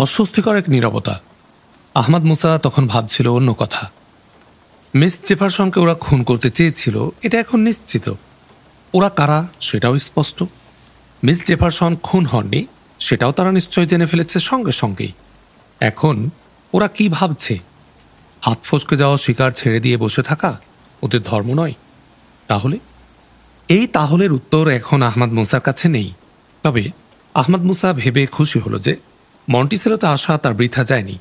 অস্বস্তিকর এক নীরবতা। আহমদ মুসা তখন ভাবছিল অন্য কথা। মিস জেফারসনকে ওরা খুন করতে চেয়েছিল, এটা এখন নিশ্চিত। ওরা কারা সেটাও স্পষ্ট। মিস জেফারসন খুন হননি সেটাও তারা নিশ্চয় জেনে ফেলেছে সঙ্গে সঙ্গেই। এখন ওরা কি ভাবছে? হাত ফসকে যাওয়া শিকার ছেড়ে দিয়ে বসে থাকা ওদের ধর্ম নয়। তাহলে এই তাহলের উত্তর এখন আহমদ মুসার কাছে নেই। তবে আহমদ মুসা ভেবে খুশি হলো যে মন্টিসেলোতে আসা তার বৃথা যায়নি।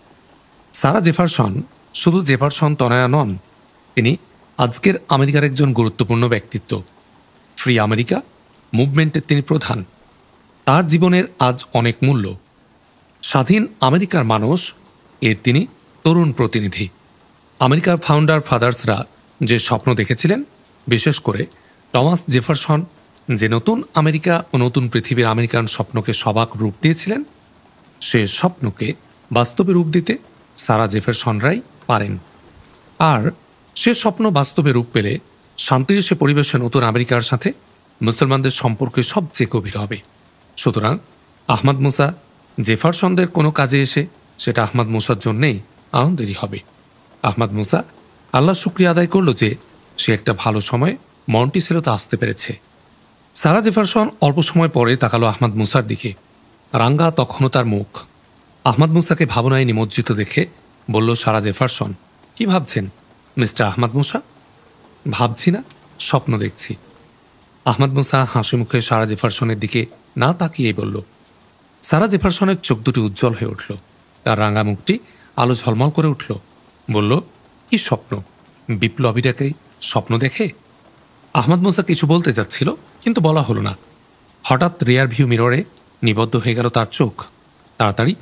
সারা জেফারসন শুধু জেফারসন তনয়া নন, তিনি আজকের আমেরিকার একজন গুরুত্বপূর্ণ ব্যক্তিত্ব। ফ্রি আমেরিকা মুভমেন্টের তিনি প্রধান। তার জীবনের আজ অনেক মূল্য। স্বাধীন আমেরিকার মানুষ এর তিনি তরুণ প্রতিনিধি। আমেরিকার ফাউন্ডার ফাদার্সরা যে স্বপ্ন দেখেছিলেন, বিশেষ করে টমাস জেফারসন যে নতুন আমেরিকা ও নতুন পৃথিবীর আমেরিকান স্বপ্নকে সবাক রূপ দিয়েছিলেন, সে স্বপ্নকে বাস্তবে রূপ দিতে সারা জেফারসনরাই পারেন। আর সে স্বপ্ন বাস্তবে রূপ পেলে শান্তির সে পরিবেশে নতুন আমেরিকার সাথে মুসলমানদের সম্পর্কে সবচেয়ে গভীর হবে। সুতরাং আহমদ মুসা জেফারসনদের কোনো কাজে এসে সেটা আহমদ মুসার জন্যেই আনন্দেরই হবে। আহমদ মুসা আল্লাহ শুকরিয়া আদায় করল যে সে একটা ভালো সময়ে মন্টিসেলোতে আসতে পেরেছে। সারা জেফারসন অল্প সময় পরে তাকালো আহমদ মুসার দিকে। রাঙ্গা তখনও তার মুখ। আহমদ মুসাকে ভাবনায় নিমজ্জিত দেখে বলল সারা জেফারসন, কি ভাবছেন মিস্টার আহমদ মুসা? ভাবছি না, স্বপ্ন দেখছি। আহমদ মুসা হাসি মুখে সারা জেফারসনের দিকে না তাকিয়েই বলল। সারা জেফারসনের চোখ দুটি উজ্জ্বল হয়ে উঠল, তার রাঙা মুখটি আলো ঝলমল করে উঠল। বলল, কি স্বপ্ন? বিপ্লবীরাকেই স্বপ্ন দেখে? আহমদ মুসা কিছু বলতে যাচ্ছিল, কিন্তু বলা হলো না। হঠাৎ রিয়ার ভিউ মিররে নিবদ্ধ হয়ে গেল তার চোখ। তাড়াতাড়ি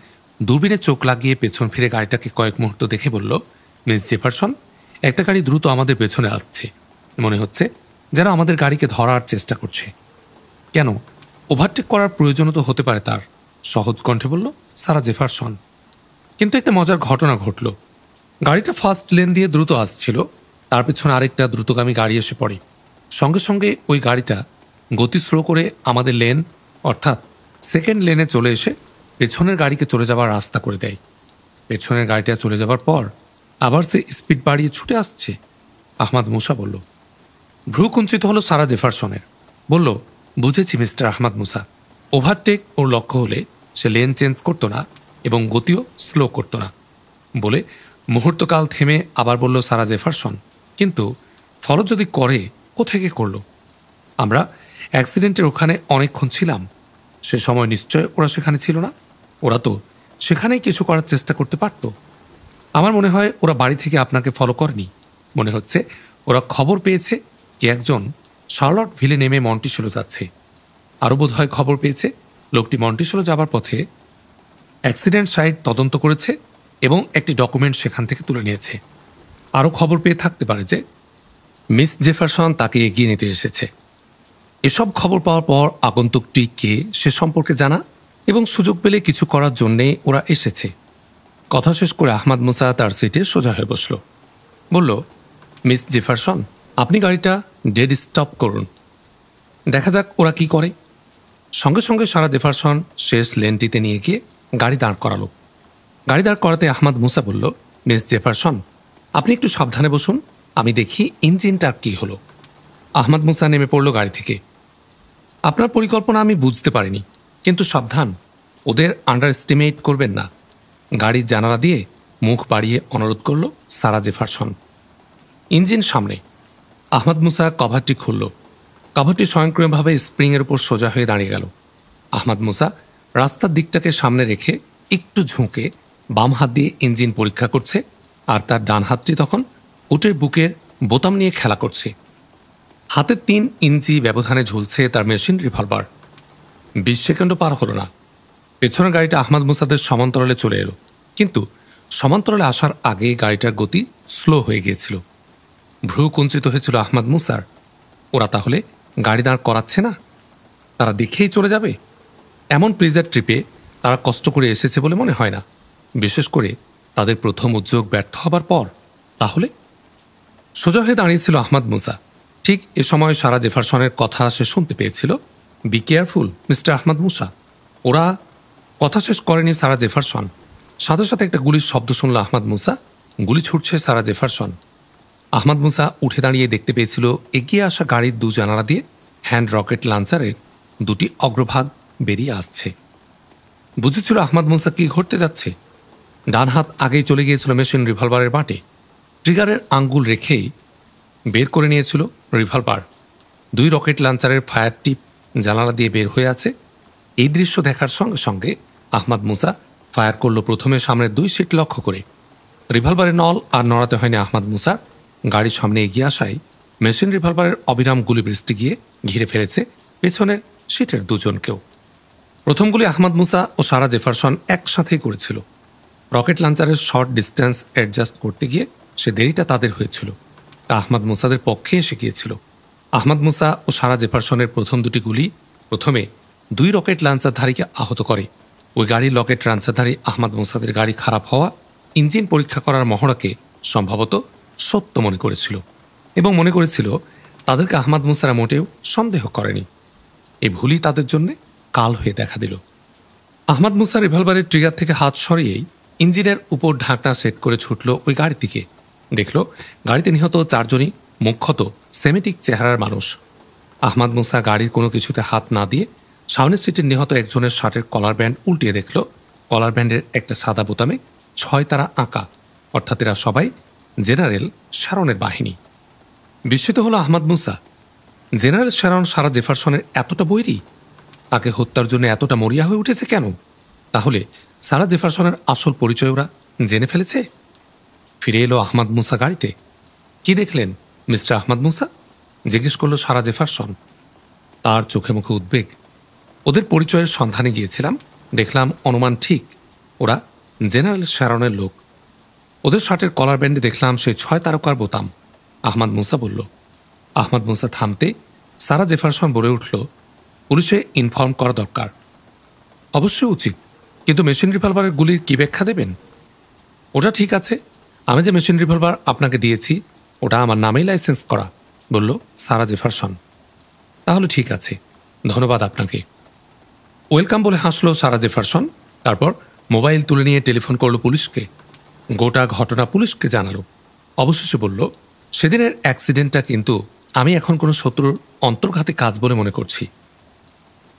দূরবীনে চোখ লাগিয়ে পেছন ফিরে গাড়িটাকে কয়েক মুহূর্ত দেখে বলল, মিস জেফারসন, একটা গাড়ি দ্রুত আমাদের পেছনে আসছে। মনে হচ্ছে যেন আমাদের গাড়িকে ধরার চেষ্টা করছে। কেন? ওভারটেক করার প্রয়োজন তো হতে পারে তার, সহজ কণ্ঠে বলল সারা জেফারসন। কিন্তু একটা মজার ঘটনা ঘটল। গাড়িটা ফার্স্ট লেন দিয়ে দ্রুত আসছিল, তার পেছনে আরেকটা দ্রুতগামী গাড়ি এসে পড়ে। সঙ্গে সঙ্গে ওই গাড়িটা গতি স্লো করে আমাদের লেন অর্থাৎ সেকেন্ড লেনে চলে এসে পেছনের গাড়িকে চলে যাবার রাস্তা করে দেয়। পেছনের গাড়িটা চলে যাবার পর আবার সে স্পিড বাড়িয়ে ছুটে আসছে। আহমদ মুসা বলল। ভ্রু কুঞ্চিত হলো সারা জেফারসনের। বলল, বুঝেছি মিস্টার আহমদ মুসা, ওভারটেক ওর লক্ষ্য হলে সে লেন চেঞ্জ করতো না এবং গতিও স্লো করতো না। বলে মুহূর্তকাল থেমে আবার বলল সারা জেফারসন, কিন্তু ফলো যদি করে কোথেকে করল? আমরা অ্যাক্সিডেন্টের ওখানে অনেকক্ষণ ছিলাম, সে সময় নিশ্চয় ওরা সেখানে ছিল না। ওরা তো সেখানেই কিছু করার চেষ্টা করতে পারত। আমার মনে হয় ওরা বাড়ি থেকে আপনাকে ফলো করেনি। মনে হচ্ছে ওরা খবর পেয়েছে কি একজন শার্লট ভিলে নেমে মন্টিসেলো যাচ্ছে। আরও বোধ হয় খবর পেয়েছে লোকটি মন্টিসেলো যাবার পথে অ্যাক্সিডেন্ট সাইট তদন্ত করেছে এবং একটি ডকুমেন্ট সেখান থেকে তুলে নিয়েছে। আরও খবর পেয়ে থাকতে পারে যে মিস জেফারসন তাকে এগিয়ে নিতে এসেছে। এসব খবর পাওয়ার পর আগন্তুকটি কে সে সম্পর্কে জানা এবং সুযোগ পেলে কিছু করার জন্যে ওরা এসেছে। কথা শেষ করে আহমদ মুসা তার সিটে সোজা হয়ে বসল। বলল, মিস জেফারসন, আপনি গাড়িটা ডেড স্টপ করুন, দেখা যাক ওরা কি করে। সঙ্গে সঙ্গে সারা জেফারসন শেষ লেনটিতে নিয়ে গিয়ে গাড়ি দাঁড় করালো। গাড়ি দাঁড় করাতে আহমদ মুসা বলল, মিস জেফারসন, আপনি একটু সাবধানে বসুন, আমি দেখি ইঞ্জিনটার কি হলো। আহমদ মুসা নেমে পড়ল গাড়ি থেকে। আপনার পরিকল্পনা আমি বুঝতে পারিনি, কিন্তু সাবধান, ওদের আন্ডার এস্টিমেট করবেন না। গাড়ির জানালা দিয়ে মুখ বাড়িয়ে অনুরোধ করল সারা জেফারসন। ইঞ্জিন সামনে। আহমদ মুসা কভারটি খুলল। কভারটি স্বয়ংক্রিয়ভাবে স্প্রিংয়ের উপর সোজা হয়ে দাঁড়িয়ে গেল। আহমদ মুসা রাস্তার দিকটাকে সামনে রেখে একটু ঝুঁকে বাম হাত দিয়ে ইঞ্জিন পরীক্ষা করছে, আর তার ডান হাতটি তখন উটের বুকের বোতাম নিয়ে খেলা করছে। হাতে 3 ইঞ্চি ব্যবধানে ঝুলছে তার মেশিন রিভলভার। 20 সেকেন্ডও পার হলো না, পেছনের গাড়িটা আহমদ মুসাদের সমান্তরালে চলে এলো। কিন্তু সমান্তরালে আসার আগে গাড়িটার গতি স্লো হয়ে গিয়েছিল। ভ্রু কুঞ্চিত হয়েছিল আহমদ মুসার। ওরা তাহলে গাড়ি দাঁড় করাচ্ছে না, তারা দেখেই চলে যাবে? এমন প্লিজার ট্রিপে তারা কষ্ট করে এসেছে বলে মনে হয় না, বিশেষ করে তাদের প্রথম উদ্যোগ ব্যর্থ হবার পর। তাহলে সোজা হয়ে দাঁড়িয়েছিল আহমদ মুসা। ঠিক এ সময় সারা জেফারসনের কথা সে শুনতে পেয়েছিল, বি কেয়ারফুল মিস্টার আহমদ মুসা। ওরা কথা শেষ করেনি সারা জেফারসন। সাথে সাথে একটা গুলির শব্দ শুনল আহমদ মুসা। গুলি ছুটছে সারা জেফারসন। আহমদ মুসা উঠে দাঁড়িয়ে দেখতে পেয়েছিল এগিয়ে আসা গাড়ির দু জানালা দিয়ে হ্যান্ড রকেট লঞ্চারের দুটি অগ্রভাগ বেরিয়ে আসছে। বুঝেছিল আহমদ মুসা কি ঘটতে যাচ্ছে। ডান হাত আগেই চলে গিয়েছিল মেশিন রিভলভারের বাটে। ট্রিগারের আঙ্গুল রেখেই বের করে নিয়েছিল রিভলভার। দুই রকেট লঞ্চারের ফায়ার টিপ জানালা দিয়ে বের হয়ে আছে। এই দৃশ্য দেখার সঙ্গে সঙ্গে আহমদ মুসা ফায়ার করল প্রথমে সামনের 2 সিট লক্ষ্য করে। রিভলভারের নল আর নড়াতে হয়নি আহমদ মুসার। গাড়ির সামনে এগিয়ে আসায় মেশিন রিভলভারের অবিরাম গুলি বৃষ্টি গিয়ে ঘিরে ফেলেছে পেছনের সিটের দুজনকেও। প্রথম গুলি আহমদ মুসা ও সারা জেফারসন একসাথেই করেছিল। রকেট লঞ্চারের শর্ট ডিস্টেন্স অ্যাডজাস্ট করতে গিয়ে সে দেরিটা তাদের হয়েছিল, তা আহমদ মুসাদের পক্ষে এসে গিয়েছিল। আহমদ মুসা ও সারা জেফারসনের প্রথম দুটি গুলি প্রথমে 2 রকেট লঞ্চারধারীকে আহত করে। ওই গাড়ির রকেট লঞ্চারধারী আহমদ মুসাদের গাড়ি খারাপ হওয়া, ইঞ্জিন পরীক্ষা করার মহড়াকে সম্ভবত সত্য মনে করেছিল এবং মনে করেছিল তাদেরকে আহমদ মুসারা মোটেও সন্দেহ করেনি। এই ভুলই তাদের জন্য কাল হয়ে দেখা দিল। আহমদ মুসা রিভলভারের ট্রিগার থেকে হাত সরিয়েই ইঞ্জিনের উপর ঢাকনা সেট করে ছুটল ওই গাড়ির দিকে। দেখল গাড়িতে নিহত 4 জনই মুখ্যত সেমেটিক চেহারার মানুষ। আহমদ মুসা গাড়ির কোনো কিছুতে হাত না দিয়ে সামনের সিটের নিহত একজনের শার্টের কলার ব্যান্ড উল্টিয়ে দেখল কলার ব্যান্ডের একটা সাদা বোতামে 6 তারা আঁকা, অর্থাৎ এরা সবাই জেনারেল শ্যারনের বাহিনী। বিস্মিত হল আহমদ মুসা। জেনারেল শ্যারন সারা জেফারসনের এতটা বৈরী? তাকে হত্যার জন্য এতটা মরিয়া হয়ে উঠেছে কেন? তাহলে সারা জেফারসনের আসল পরিচয় ওরা জেনে ফেলেছে? ফিরে এলো আহমদ মুসা গাড়িতে। কি দেখলেন মিস্টার আহমদ মুসা? জিজ্ঞেস করল সারা জেফারসন। তার চোখে মুখে উদ্বেগ। ওদের পরিচয়ের সন্ধানে গিয়েছিলাম, দেখলাম অনুমান ঠিক, ওরা জেনারেল শ্যারনের লোক। ওদের শার্টের কলার ব্যান্ডে দেখলাম সেই 6 তারকার বোতাম, আহমদ মুসা বলল। আহমদ মুসা থামতে সারা জেফারসন বলে উঠল, পুলিশে ইনফর্ম করা দরকার। অবশ্যই উচিত, কিন্তু মেশিন রিভলভারের গুলির কি ব্যাখ্যা দেবেন? ওটা ঠিক আছে, আমি যে মেশিন রিভলভার আপনাকে দিয়েছি ওটা আমার নামেই লাইসেন্স করা, বলল সারা জেফারসন। তাহলে ঠিক আছে, ধন্যবাদ আপনাকে। ওয়েলকাম বলে হাসল সারা জেফারসন। তারপর মোবাইল তুলে নিয়ে টেলিফোন করল পুলিশকে। গোটা ঘটনা পুলিশকে জানালো। অবশেষে বলল, সেদিনের অ্যাক্সিডেন্টটা কিন্তু আমি এখন কোনো শত্রুর অন্তর্ঘাতে কাজ বলে মনে করছি।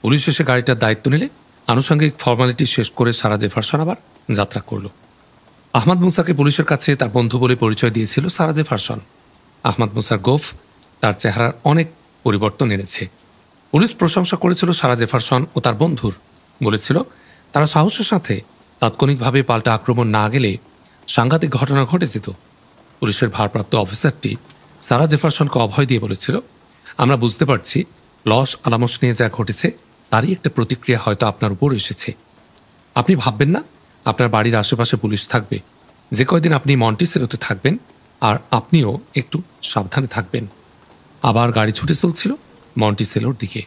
পুলিশ এসে গাড়িটার দায়িত্ব নিলে আনুষঙ্গিক ফর্মালিটি শেষ করে সারা জেফারসন আবার যাত্রা করল। আহমদ মুসাকে পুলিশের কাছে তার বন্ধু বলে পরিচয় দিয়েছিল সারা জেফারসন। আহমদ মুসার গোফ তার চেহারার অনেক পরিবর্তন এনেছে। পুলিশ প্রশংসা করেছিল সারা জেফারসন ও তার বন্ধুর। বলেছিল তারা সাহসের সাথে তাৎক্ষণিকভাবে পাল্টা আক্রমণ না গেলে সাংঘাতিক ঘটনা ঘটে যেত। পুলিশের ভারপ্রাপ্ত অফিসারটি সারা জেফারসনকে অভয় দিয়ে বলেছিল, আমরা বুঝতে পারছি লস আলামস নিয়ে যা ঘটেছে তারই একটা প্রতিক্রিয়া হয়তো আপনার উপর এসেছে। আপনি ভাববেন না আপনার বাড়ির আশেপাশে পুলিশ থাকবে। যে কয়দিন আপনি মন্টিসেলোতে থাকবেন আর আপনিও একটু সাবধানে থাকবেন। আবার গাড়ি ছুটে চলছিল মন্টিসেলোর দিকে।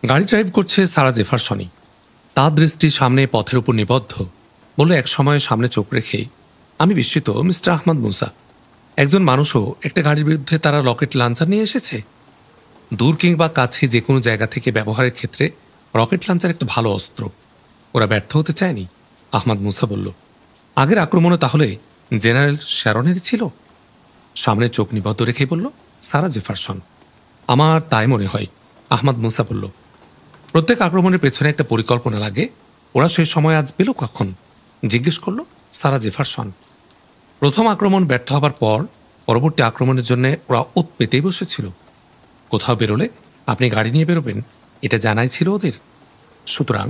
গাড়ি ড্রাইভ করছে সারা জেফারসনই। তার দৃষ্টি সামনে পথের উপর নিবদ্ধ। বলে এক সময় সামনে চোখ রেখেই, আমি বিস্মিত মিস্টার আহমদ মুসা, একজন মানুষও একটা গাড়ির বিরুদ্ধে তারা রকেট লঞ্চার নিয়ে এসেছে। দূর কিংবা কাছে যে কোনো জায়গা থেকে ব্যবহারের ক্ষেত্রে রকেট লঞ্চার একটা ভালো অস্ত্র। ওরা ব্যর্থ হতে চায়নি, আহমদ মুসা বলল। আগের আক্রমণও তাহলে জেনারেল শ্যারনেরই ছিল? সামনে চোখ নিবদ্ধ রেখেই বলল সারা জেফারসন। আমার তাই মনে হয়, আহমদ মুসা বলল। প্রত্যেক আক্রমণের পেছনে একটা পরিকল্পনা লাগে। ওরা সেই সময় আজ পেল কখন? জিজ্ঞেস করল সারা জেফারসন। প্রথম আক্রমণ ব্যর্থ হবার পর পরবর্তী আক্রমণের জন্য ওরা ওত পেতেই বসেছিল। কোথাও বেরোলে আপনি গাড়ি নিয়ে বেরোবেন এটা জানাই ছিল ওদের। সুতরাং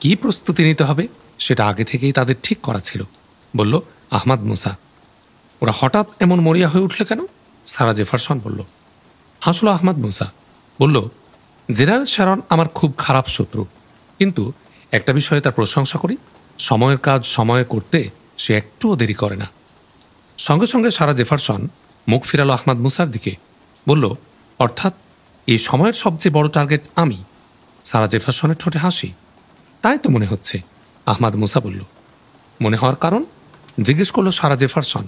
কি প্রস্তুতি নিতে হবে সেটা আগে থেকেই তাদের ঠিক করা ছিল, বলল আহমদ মুসা। ওরা হঠাৎ এমন মরিয়া হয়ে উঠলে কেন? সারা জেফারসন বলল। হাসল আহমদ মুসা, বলল, জেনারেল শ্যারন আমার খুব খারাপ শত্রু, কিন্তু একটা বিষয়ে তার প্রশংসা করি, সময়ের কাজ সময়ে করতে সে একটুও দেরি করে না। সঙ্গে সঙ্গে সারা জেফারসন মুখ ফিরালো আহমদ মুসার দিকে, বলল, অর্থাৎ এই সময়ের সবচেয়ে বড় টার্গেট আমি? সারা জেফারসনের ঠোঁটে হাসি। তাই তো মনে হচ্ছে, আহমদ মুসা বলল। মনে হওয়ার কারণ? জিজ্ঞেস করল সারা জেফারসন।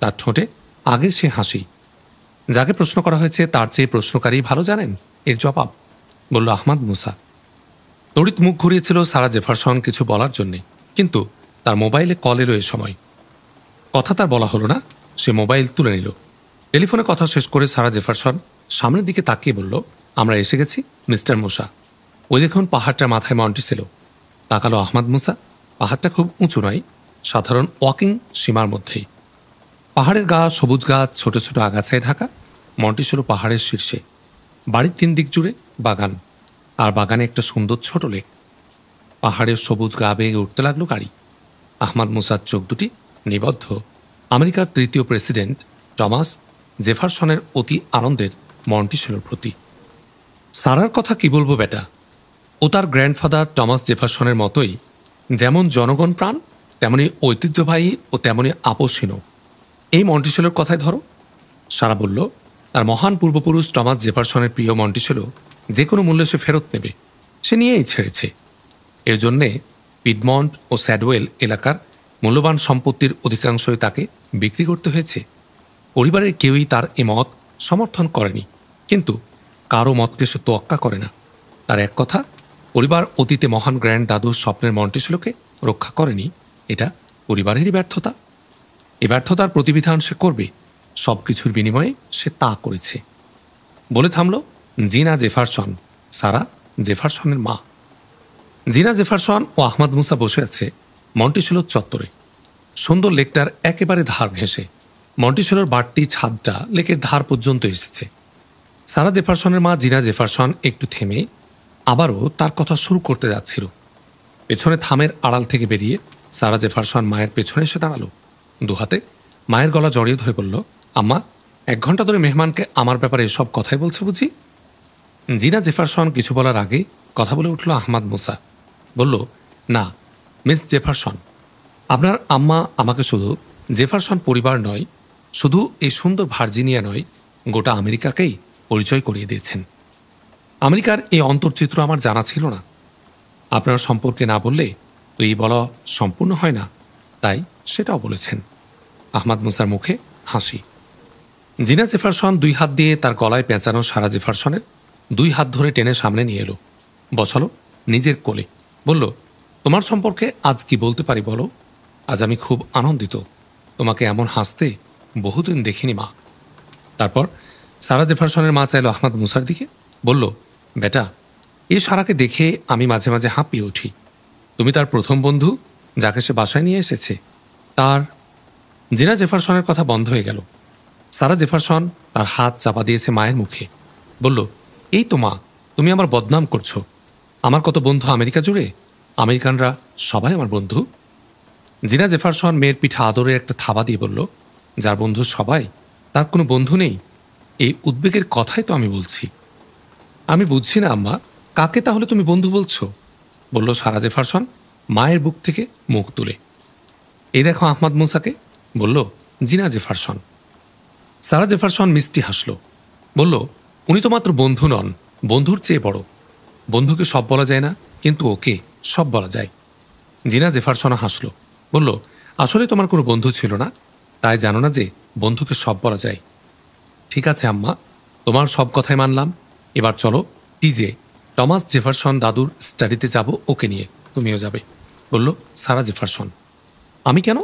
তার ঠোঁটে আগের সে হাসি। যাকে প্রশ্ন করা হয়েছে তার চেয়ে প্রশ্নকারী ভালো জানেন এর জবাব, বলল আহমদ মুসা। তড়িৎ মুখ ঘুরিয়েছিল সারা জেফারসন কিছু বলার জন্যে, কিন্তু তার মোবাইলে কল এলো এ সময়। কথা তার বলা হলো না, সে মোবাইল তুলে নিল। টেলিফোনে কথা শেষ করে সারা জেফারসন সামনের দিকে তাকিয়ে বলল, আমরা এসে গেছি মিস্টার মুসা। ওই দেখুন পাহাড়টা মাথায় মন্টিসেলো। তাকালো আহমদ মুসা। পাহাড়টা খুব উঁচু নয়, সাধারণ ওয়াকিং সীমার মধ্যেই। পাহাড়ের গা সবুজ গাছ, ছোট ছোট আগাছায় ঢাকা। মন্টিসেলো পাহাড়ের শীর্ষে। বাড়ির 3 দিক জুড়ে বাগান, আর বাগানে একটা সুন্দর ছোট লেক। পাহাড়ের সবুজ গা বেয়ে উঠতে লাগলো গাড়ি। আহমদ মুসার চোখ দুটি নিবদ্ধ আমেরিকার 3য় প্রেসিডেন্ট টমাস জেফারসনের অতি আনন্দের মন্টিসেলোর প্রতি। সারার কথা কি বলবো বেটা, ও তার গ্র্যান্ডফাদার টমাস জেফারসনের মতোই যেমন জনগণ প্রাণ, তেমনি ঐতিহ্যবাহী ও তেমনি আপোষহীনও। এই মন্টিসেলোর কথায় ধরো। সারা বলল, তার মহান পূর্বপুরুষ টমাস জেফারসনের প্রিয় মন্টিসেলো যে কোনো মূল্যে সে ফেরত নেবে, সে নিয়েই ছেড়েছে। এর জন্যে পিডমন্ট ও স্যাডওয়েল এলাকার মূল্যবান সম্পত্তির অধিকাংশই তাকে বিক্রি করতে হয়েছে। পরিবারের কেউই তার এ মত সমর্থন করেনি, কিন্তু কারও মতকে সে তোয়াক্কা করে না। তার এক কথা, পরিবার অতীতে মহান গ্র্যান্ড দাদুর স্বপ্নের মন্টিসেলোকে রক্ষা করেনি, এটা পরিবারেরই ব্যর্থতা। এ ব্যর্থতার প্রতিবিধান সে করবে, সব কিছুর বিনিময়ে সে তা করেছে। বলে থামল জিনা জেফারসন, সারা জেফারসনের মা। জিনা জেফারসন ও আহমদ মুসা বসে আছে মন্টিসেলোর চত্বরে। সুন্দর লেকটার একেবারে ধার ঘেঁষে। মন্টিসেলোর বাড়তি ছাদটা লেকের ধার পর্যন্ত এসেছে। সারা জেফারসনের মা জিনা জেফারসন একটু থেমে আবারও তার কথা শুরু করতে যাচ্ছিল। পেছনে থামের আড়াল থেকে বেরিয়ে সারা জেফারসন মায়ের পেছনে এসে দাঁড়ালো। দুহাতে মায়ের গলা জড়িয়ে ধরে বলল, আম্মা, 1 ঘন্টা ধরে মেহমানকে আমার ব্যাপারে এসব কথাই বলছে বুঝি? জিনা জেফারসন কিছু বলার আগে কথা বলে উঠল আহমদ মুসা। বলল, না মিস জেফারসন, আপনার আম্মা আমাকে শুধু জেফারসন পরিবার নয়, শুধু এই সুন্দর ভার্জিনিয়া নয়, গোটা আমেরিকাকেই পরিচয় করিয়ে দিয়েছেন। আমেরিকার এই অন্তর্চিত্র আমার জানা ছিল না। আপনার সম্পর্কে না বললে তো এই বলা সম্পূর্ণ হয় না, তাই সেটাও বলেছেন। আহমদ মুসার মুখে হাসি। জিনা জেফারসন 2 হাত দিয়ে তার গলায় পেঁচানো সারা জেফারসনের 2 হাত ধরে টেনে সামনে নিয়ে এলো, বসালো নিজের কোলে। বলল, তোমার সম্পর্কে আজ কি বলতে পারি বলো? আজ আমি খুব আনন্দিত। তোমাকে এমন হাসতে বহুদিন দেখিনি মা। তারপর সারা জেফারসনের মা চাইল আহমদ মুসার দিকে। বলল, বেটা, এই সারাকে দেখে আমি মাঝে মাঝে হাঁপিয়ে উঠি। তুমি তার প্রথম বন্ধু, যাকে সে বাসায় নিয়ে এসেছে। তার জিনা জেফারসনের কথা বন্ধ হয়ে গেল। সারা জেফারসন তার হাত চাপা দিয়েছে মায়ের মুখে। বলল, এই তো মা, তুমি আমার বদনাম করছো। আমার কত বন্ধু আমেরিকা জুড়ে, আমেরিকানরা সবাই আমার বন্ধু। জিনা জেফারসন মেয়ের পিঠে আদরের একটা থাবা দিয়ে বলল, যার বন্ধু সবাই, তার কোনো বন্ধু নেই, এই উদ্বেগের কথাই তো আমি বলছি। আমি বুঝছি না আম্মা, কাকে তাহলে তুমি বন্ধু বলছো? বলল সারা জেফারসন মায়ের বুক থেকে মুখ তুলে। এই দেখো আহমদ মুসাকে, বলল জিনা জেফারসন। সারা জেফারসন মিষ্টি হাসল। বলল, উনি তো মাত্র বন্ধু নন, বন্ধুর চেয়ে বড়। বন্ধুকে সব বলা যায় না, কিন্তু ওকে সব বলা যায়। জিনা জেফারসনও হাসল। বলল, আসলে তোমার কোনো বন্ধু ছিল না, তাই জানো না যে বন্ধুকে সব বলা যায়। ঠিক আছে আম্মা, তোমার সব কথাই মানলাম। এবার চলো টিজে, টমাস জেফারসন দাদুর স্টাডিতে যাব, ওকে নিয়ে তুমিও যাবে, বলল সারা জেফারসন। আমি কেন?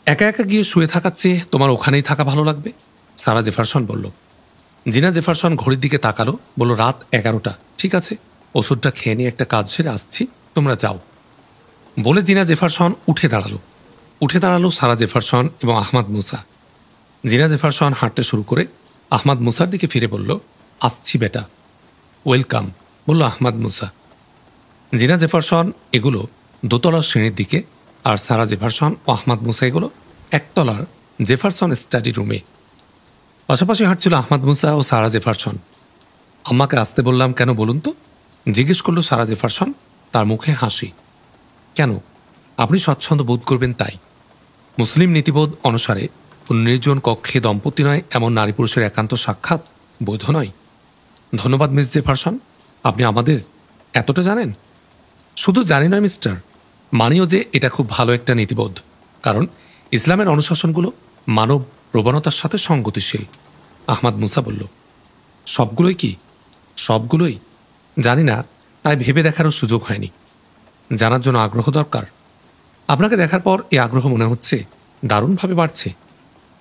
একা একা গিয়ে শুয়ে থাকার চেয়ে তোমার ওখানেই থাকা ভালো লাগবে, সারা জেফারসন বলল। জিনা জেফারসন ঘড়ির দিকে তাকালো। বলল, রাত 11টা। ঠিক আছে, ওষুধটা খেয়ে নিয়ে একটা কাজ সেরে আসছি, তোমরা যাও। বলে জিনা জেফারসন উঠে দাঁড়ালো সারা জেফারসন এবং আহমদ মুসা। জিনা জেফারসন হাঁটতে শুরু করে আহমদ মুসার দিকে ফিরে বলল, আসছি বেটা। ওয়েলকাম, বলল আহমদ মুসা। জিনা জেফারসন এগুলো দোতলার শ্রেণীর দিকে, আর সারা জেফারসন ও আহমদ মুসা এগুলো একতলার জেফারসন স্টাডি রুমে। পাশাপাশি হাঁটছিল আহমদ মুসা ও সারা জেফারসন। আম্মাকে আসতে বললাম কেন বলুন তো, জিজ্ঞেস করল সারা জেফারসন, তার মুখে হাসি। কেন? আপনি স্বচ্ছন্দ বোধ করবেন তাই। মুসলিম নীতিবোধ অনুসারে নির্জন কক্ষে দম্পতি নয় এমন নারী পুরুষের একান্ত সাক্ষাৎ বৈধ নয়। ধন্যবাদ মিস জেফারসন, আপনি আমাদের এতটা জানেন। শুধু জানি নয় মিস্টার, মানিও যে এটা খুব ভালো একটা নীতিবোধ, কারণ ইসলামের অনুশাসনগুলো মানব প্রবণতার সাথে সঙ্গতিশীল। আহমদ মুসা বলল, সবগুলোই কি? সবগুলোই জানি না, তাই ভেবে দেখারও সুযোগ হয়নি। জানার জন্য আগ্রহ দরকার। আপনাকে দেখার পর এই আগ্রহ মনে হচ্ছে দারুণভাবে বাড়ছে।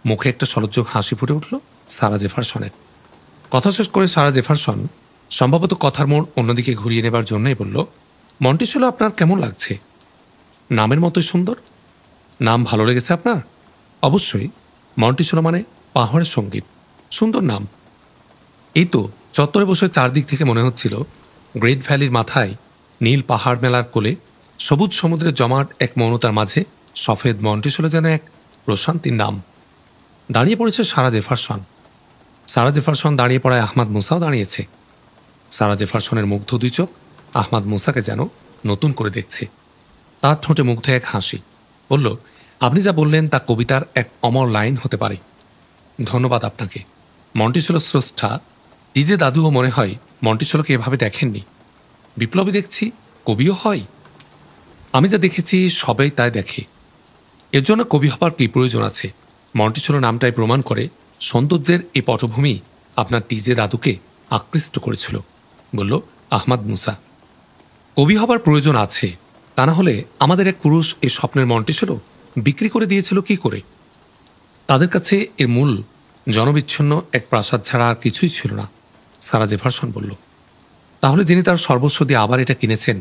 মুখে একটা সলজ্জক হাসি ফুটে উঠল সারা জেফারসনের। কথা শেষ করে সারা জেফারসন সম্ভবত কথার মোড় অন্যদিকে ঘুরিয়ে নেবার জন্যই বলল, মন্টিসেলো আপনার কেমন লাগছে? নামের মতোই সুন্দর। নাম ভালো লেগেছে আপনার? অবশ্যই। মন্টিসেলো মানে পাহাড়ের সঙ্গীত। সুন্দর নাম। এই তো চত্বরে বসে চারদিক থেকে মনে হচ্ছিল গ্রেট ভ্যালির মাথায় নীল পাহাড় মেলার কোলে সবুজ সমুদ্রের জমাট এক মৌনতার মাঝে সফেদ মন্টিসেলো যেন এক প্রশান্তির নাম। দাঁড়িয়ে পড়েছে সারা জেফারসন। সারা জেফারসন দাঁড়িয়ে পড়ায় আহমাদ মুসাও দাঁড়িয়েছে। সারা জেফারসনের মুগ্ধ দুই চোখ আহমাদ মুসাকে যেন নতুন করে দেখছে। তার ঠোঁটে মুগ্ধ এক হাসি। বলল, আপনি যা বললেন তা কবিতার এক অমর লাইন হতে পারে। ধন্যবাদ আপনাকে। মন্টিসেলো স্রষ্টা টিজে দাদুও মনে হয় মন্টিসেলোকে এভাবে দেখেননি। বিপ্লবী দেখছি, কবিও হয়। আমি যা দেখেছি সবাই তাই দেখে। এর জন্য কবি হবার কি প্রয়োজন আছে? মন্টিসেলো নামটাই প্রমাণ করে সৌন্দর্যের এই পটভূমি আপনার টিজে দাদুকে আকৃষ্ট করেছিল, বলল আহমাদ মুসা। কবি হবার প্রয়োজন আছে, তা না হলে আমাদের এক পুরুষ এই স্বপ্নের মন্টিসেলো বিক্রি করে দিয়েছিল কি করে? তাদের কাছে এর মূল জনবিচ্ছিন্ন এক প্রাসাদ ছাড়া আর কিছুই ছিল না, সারা জেফারসন বলল। তাহলে যিনি তার সর্বস্ব দিয়ে আবার এটা কিনেছেন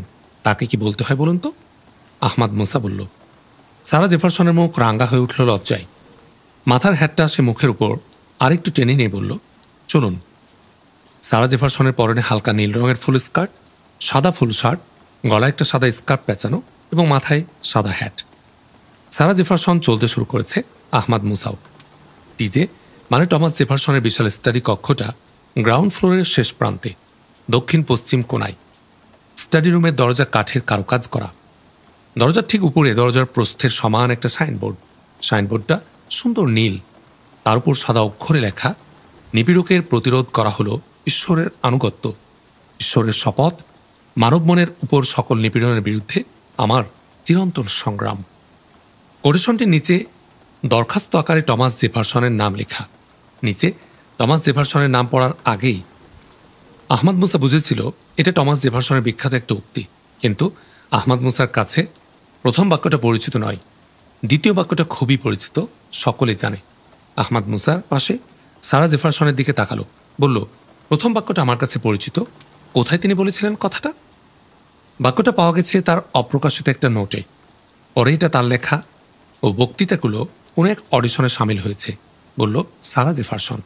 তাকে কি বলতে হয় বলুন তো? আহমাদ মুসা বলল। সারা জেফারসনের মুখ রাঙ্গা হয়ে উঠল লজ্জায়। মাথার হ্যাটটা সে মুখের উপর আরেকটু টেনে নিয়ে বলল, চলুন। সারা জেফারসনের পরনে হালকা নীল রঙের ফুল স্কার্ট, সাদা ফুল শার্ট, গলায় একটা সাদা স্কার্ফ পেঁচানো এবং মাথায় সাদা হ্যাট। সারা জেফারসন চলতে শুরু করেছে, আহমাদ মুসাও। টিজে মানে টমাস জেফারসনের বিশাল স্টাডি কক্ষটা গ্রাউন্ড ফ্লোরের শেষ প্রান্তে দক্ষিণ পশ্চিম কোণায়। স্টাডি রুমের দরজা কাঠের কারুকাজ করা। দরজার ঠিক উপরে দরজার প্রস্থের সমান একটা সাইনবোর্ড। সাইনবোর্ডটা সুন্দর নীল, তার উপর সাদা অক্ষরে লেখা, নিপীড়কের প্রতিরোধ করা হলো ঈশ্বরের আনুগত্য, ঈশ্বরের শপথ, মানব মনের উপর সকল নিপীড়নের বিরুদ্ধে আমার চিরন্তন সংগ্রাম। কোটেশনটির নিচে দরখাস্ত আকারে টমাস জেফারসনের নাম লেখা। নিচে টমাস জেফারসনের নাম পড়ার আগেই আহমাদ মুসা বুঝেছিল এটা টমাস জেফারসনের বিখ্যাত একটা উক্তি। কিন্তু আহমাদ মুসার কাছে প্রথম বাক্যটা পরিচিত নয়, দ্বিতীয় বাক্যটা খুবই পরিচিত, সকলে জানে। আহমাদ মুসার পাশে সারা জেফারসনের দিকে তাকালো, বলল, প্রথম বাক্যটা আমার কাছে পরিচিত। কোথায় তিনি বলেছিলেন কথাটা? বাক্যটা পাওয়া গেছে তার অপ্রকাশিত একটা নোটে। পরে এটা তার লেখা ও বক্তৃতাগুলো কোনো এক অডিশনে সামিল হয়েছে, বলল সারা জেফারসন।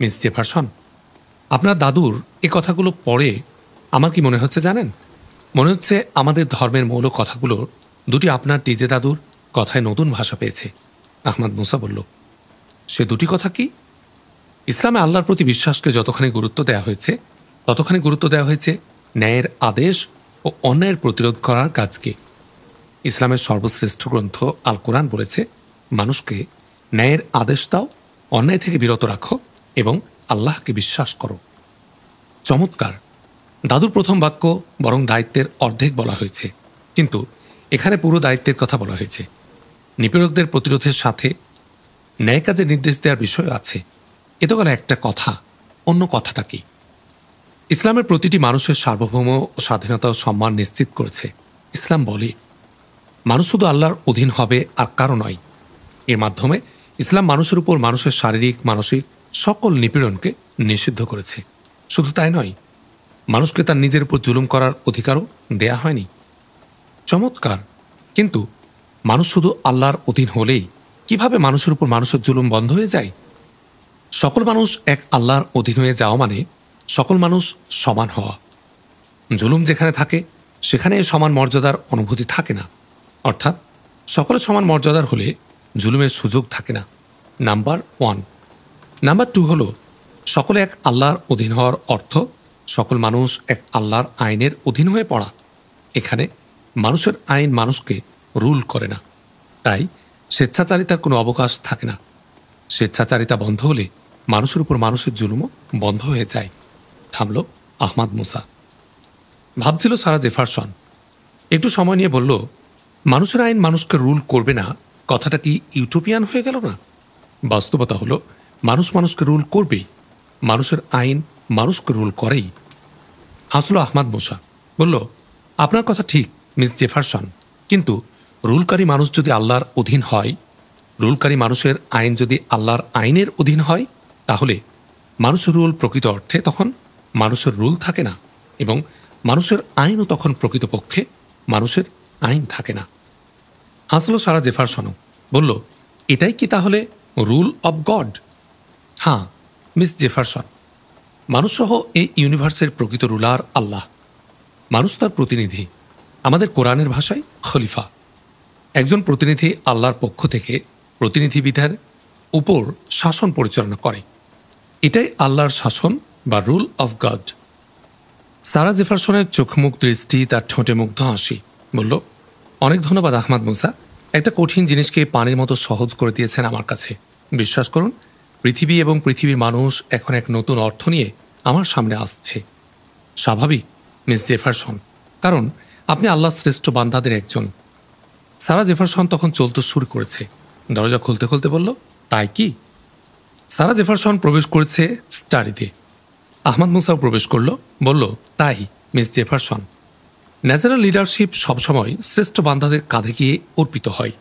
মিস জেফারসন, আপনার দাদুর এ কথাগুলো পড়ে আমার কি মনে হচ্ছে জানেন? মনে হচ্ছে আমাদের ধর্মের মৌল কথাগুলো দুটি আপনার টিজে দাদুর কথায় নতুন ভাষা পেয়েছে। আহমাদ মুসা বলল, সে দুটি কথা কি? ইসলামে আল্লাহর প্রতি বিশ্বাসকে যতখানি গুরুত্ব দেওয়া হয়েছে ততখানি গুরুত্ব দেওয়া হয়েছে ন্যায়ের আদেশ ও অন্যায়ের প্রতিরোধ করার কাজকে। ইসলামের সর্বশ্রেষ্ঠ গ্রন্থ আল কোরআন বলেছে, মানুষকে ন্যায়ের আদেশ দাও, অন্যায় থেকে বিরত রাখো এবং আল্লাহকে বিশ্বাস করো। চমৎকার। দাদুর প্রথম বাক্য বরং দায়িত্বের অর্ধেক বলা হয়েছে, কিন্তু এখানে পুরো দায়িত্বের কথা বলা হয়েছে। নিপীড়কদের প্রতিরোধের সাথে ন্যায় কাজে নির্দেশ দেওয়ার বিষয় আছে। এ তো গেল একটা কথা। অন্য কথাটা কি? ইসলামের প্রতিটি মানুষের সার্বভৌম ও স্বাধীনতা ও সম্মান নিশ্চিত করেছে। ইসলাম বলে মানুষ শুধু আল্লাহর অধীন হবে আর কারো নয়। এর মাধ্যমে ইসলাম মানুষের উপর মানুষের শারীরিক মানসিক সকল নিপীড়নকে নিষিদ্ধ করেছে। শুধু তাই নয়, মানুষকে তার নিজের উপর জুলুম করার অধিকারও দেয়া হয়নি। চমৎকার। কিন্তু মানুষ শুধু আল্লাহর অধীন হলেই কিভাবে মানুষের উপর মানুষের জুলুম বন্ধ হয়ে যায়? সকল মানুষ এক আল্লাহর অধীন হয়ে যাওয়া মানে সকল মানুষ সমান হওয়া। জুলুম যেখানে থাকে সেখানে সমান মর্যাদার অনুভূতি থাকে না। অর্থাৎ সকলে সমান মর্যাদার হলে জুলুমের সুযোগ থাকে না। নাম্বার 1। নাম্বার 2 হল সকলে এক আল্লাহর অধীন হওয়ার অর্থ সকল মানুষ এক আল্লাহর আইনের অধীন হয়ে পড়া। এখানে মানুষের আইন মানুষকে রুল করে না, তাই স্বেচ্ছাচারিতার কোনো অবকাশ থাকে না। স্বেচ্ছাচারিতা বন্ধ হলে মানুষের উপর মানুষের জুলুমও বন্ধ হয়ে যায়। থামল আহমাদ মুসা। ভাবছিল সারা জেফারসন। একটু সময় নিয়ে বলল, মানুষের আইন মানুষকে রুল করবে না কথাটা কি ইউটোপিয়ান হয়ে গেল না? বাস্তবতা হলো মানুষ মানুষকে রুল করবেই। মানুষের আইন মানুষকে রুল করেই। হাসল আহমাদ মুসা, বলল, আপনার কথা ঠিক মিস জেফারসন, কিন্তু রুলকারী মানুষ যদি আল্লাহর অধীন হয়, রুলকারী মানুষের আইন যদি আল্লাহর আইনের অধীন হয়, তাহলে মানুষের রুল প্রকৃত অর্থে তখন মানুষের রুল থাকে না, এবং মানুষের আইনও তখন প্রকৃতপক্ষে মানুষের আইন থাকে না। হাসলো সারা জেফারসনও, বলল, এটাই কি তাহলে রুল অব গড? হ্যাঁ মিস জেফারসন, মানুষসহ এই ইউনিভার্সের প্রকৃত রুলার আল্লাহ। মানুষ তার প্রতিনিধি, আমাদের কোরআনের ভাষায় খলিফা। একজন প্রতিনিধি আল্লাহর পক্ষ থেকে প্রতিনিধিবিধার উপর শাসন পরিচালনা করে। এটাই আল্লাহর শাসন বা রুল অফ গড। সারা জেফারসনের চোখমুখ দৃষ্টি, তার ঠোঁটে মুগ্ধ হাসি, বলল, অনেক ধন্যবাদ আহমদ মুসা, একটা কঠিন জিনিসকে পানির মতো সহজ করে দিয়েছেন আমার কাছে। বিশ্বাস করুন, পৃথিবী এবং পৃথিবীর মানুষ এখন এক নতুন অর্থ নিয়ে আমার সামনে আসছে। স্বাভাবিক মিস জেফারসন, কারণ আপনি আল্লাহর শ্রেষ্ঠ বান্দাদের একজন। সারা জেফারসন তখন চলতে শুরু করেছে। দরজা খুলতে খুলতে বলল, তাই কি? সারা জেফারসন প্রবেশ করেছে স্টাডিতে। আহমদ মুসাও প্রবেশ করল, বলল, তাই মিস জেফারসন, ন্যাচারাল লিডারশিপ সবসময় শ্রেষ্ঠ বান্দাদের কাঁধে গিয়ে অর্পিত হয়।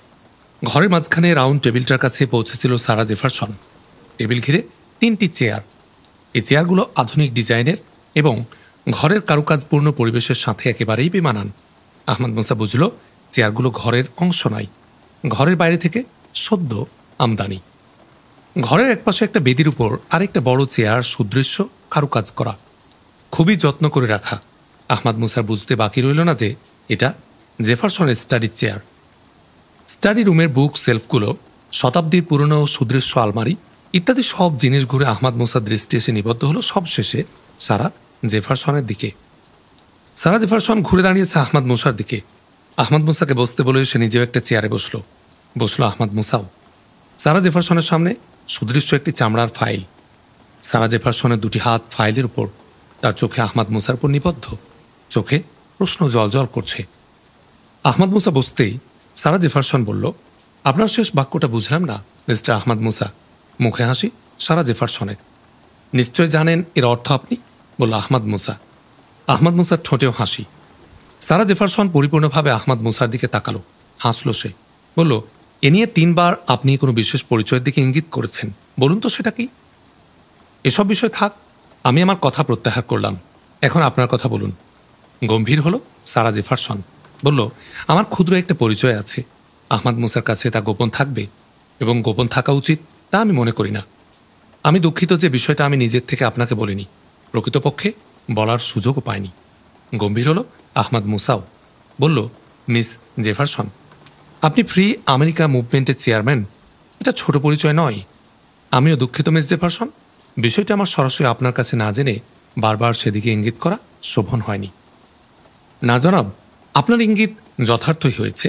ঘরের মাঝখানে রাউন্ড টেবিলটার কাছে পৌঁছেছিল সারা জেফারসন। টেবিল ঘিরে 3টি চেয়ার। এই চেয়ারগুলো আধুনিক ডিজাইনের এবং ঘরের কারুকাজপূর্ণ পরিবেশের সাথে একেবারেই বেমানান। আহমদ মুসা বুঝল চেয়ারগুলো ঘরের অংশ নয়, ঘরের বাইরে থেকে সদ্য আমদানি। ঘরের একপাশে একটা বেদির উপর আরেকটা বড় চেয়ার, সুদৃশ্য কারুকাজ করা, খুবই যত্ন করে রাখা। আহমদ মুসার বুঝতে বাকি রইল না যে এটা জেফারসনের স্টাডি চেয়ার। স্টাডি রুমের বুক সেলফগুলো, শতাব্দীর পুরনো সুদৃশ্য আলমারি ইত্যাদি সব জিনিস ঘুরে আহমদ মুসার দৃষ্টি এসে নিবদ্ধ হলো সবশেষে সারা জেফারসনের দিকে। সারা জেফারসন ঘুরে দাঁড়িয়েছে আহমদ মুসার দিকে। আহমদ মুসাকে বসতে বলে সে নিজেও একটা চেয়ারে বসলো আহমদ মুসাও। সারা জেফারসনের সামনে সুদৃশ্য একটি চামড়ার ফাইল। সারা জেফারসনের 2টি হাত ফাইলের উপর। তার চোখে আহমদ মুসার উপর নিবদ্ধ, চোখে প্রশ্ন জল করছে। আহমদ মুসা বসতেই সারা জেফারসন বলল, আপনার শেষ বাক্যটা বুঝলাম না মিস্টার আহমদ মুসা। মুখে হাসি সারা জেফারসনের। নিশ্চয় জানেন এর অর্থ আপনি, বলল আহমদ মুসা। আহমদ মুসার ঠোঁটেও হাসি। সারা জেফারসন পরিপূর্ণভাবে আহমদ মুসার দিকে তাকালো, হাসল সে, বলল, এ নিয়ে 3 বার আপনি কোনো বিশেষ পরিচয়ের দিকে ইঙ্গিত করেছেন, বলুন তো সেটা কি? এসব বিষয় থাক, আমি আমার কথা প্রত্যাহার করলাম, এখন আপনার কথা বলুন। গম্ভীর হলো সারা জেফারসন, বলল, আমার ক্ষুদ্র একটা পরিচয় আছে। আহমদ মুসার কাছে তা গোপন থাকবে এবং গোপন থাকা উচিত তা আমি মনে করি না। আমি দুঃখিত যে বিষয়টা আমি নিজের থেকে আপনাকে বলিনি, প্রকৃতপক্ষে বলার সুযোগও পাইনি। গম্ভীর হলো আহমদ মুসাও, বলল, মিস জেফারসন, আপনি ফ্রি আমেরিকা মুভমেন্টের চেয়ারম্যান, এটা ছোট পরিচয় নয়। আমিও দুঃখিত মিস জেফারসন, বিষয়টা আমার সরাসরি আপনার কাছে না জেনে বারবার সেদিকে ইঙ্গিত করা শোভন হয়নি। না জনাব, আপনার ইঙ্গিত যথার্থই হয়েছে।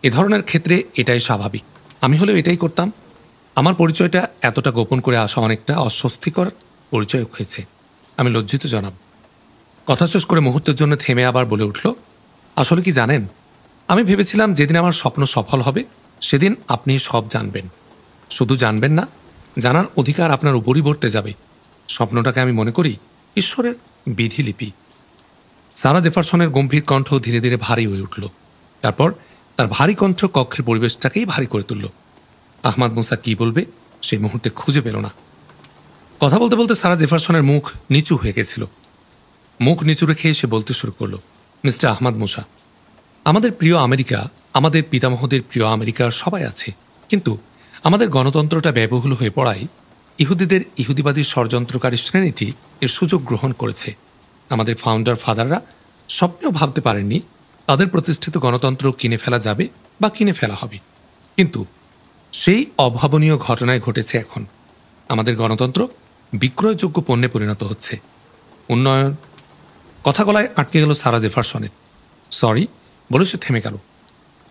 এ ধরনের ক্ষেত্রে এটাই স্বাভাবিক। আমি হলেও এটাই করতাম। আমার পরিচয়টা এতটা গোপন করে আসা অনেকটা অস্বস্তিকর পরিচয় হয়েছে। আমি লজ্জিত জনাব। কথা শেষ করে মুহূর্তের জন্য থেমে আবার বলে উঠল, আসলে কি জানেন, আমি ভেবেছিলাম যেদিন আমার স্বপ্ন সফল হবে সেদিন আপনি সব জানবেন। শুধু জানবেন না, জানার অধিকার আপনার উপরই বর্তে যাবে। স্বপ্নটাকে আমি মনে করি ঈশ্বরের বিধিলিপি। সারা জেফারসনের গম্ভীর কণ্ঠ ধীরে ধীরে ভারী হয়ে উঠল। তারপর তার ভারী কণ্ঠ কক্ষের পরিবেশটাকেই ভারী করে তুলল। আহমদ মুসা কি বলবে সেই মুহূর্তে খুঁজে পেল না। কথা বলতে বলতে সারা জেফারসনের মুখ নিচু হয়ে গেছিল। মুখ নিচু রেখে সে বলতে শুরু করল, মিস্টার আহমদ মুসা, আমাদের প্রিয় আমেরিকা, আমাদের পিতামহদের প্রিয় আমেরিকার সবাই আছে, কিন্তু আমাদের গণতন্ত্রটা ব্যয়বহুল হয়ে পড়ায় ইহুদিদের ইহুদিবাদী ষড়যন্ত্রকারী শ্রেণীটি এর সুযোগ গ্রহণ করেছে। আমাদের ফাউন্ডার ফাদাররা স্বপ্নেও ভাবতে পারেননি তাদের প্রতিষ্ঠিত গণতন্ত্র কিনে ফেলা যাবে বা কিনে ফেলা হবে। কিন্তু সেই অভাবনীয় ঘটনায় ঘটেছে এখন। আমাদের গণতন্ত্র বিক্রয়যোগ্য পণ্যে পরিণত হচ্ছে। উন্নয়ন, কথা গলায় আটকে গেল সারা জেফারসনের। সরি বলে সে থেমে গেল।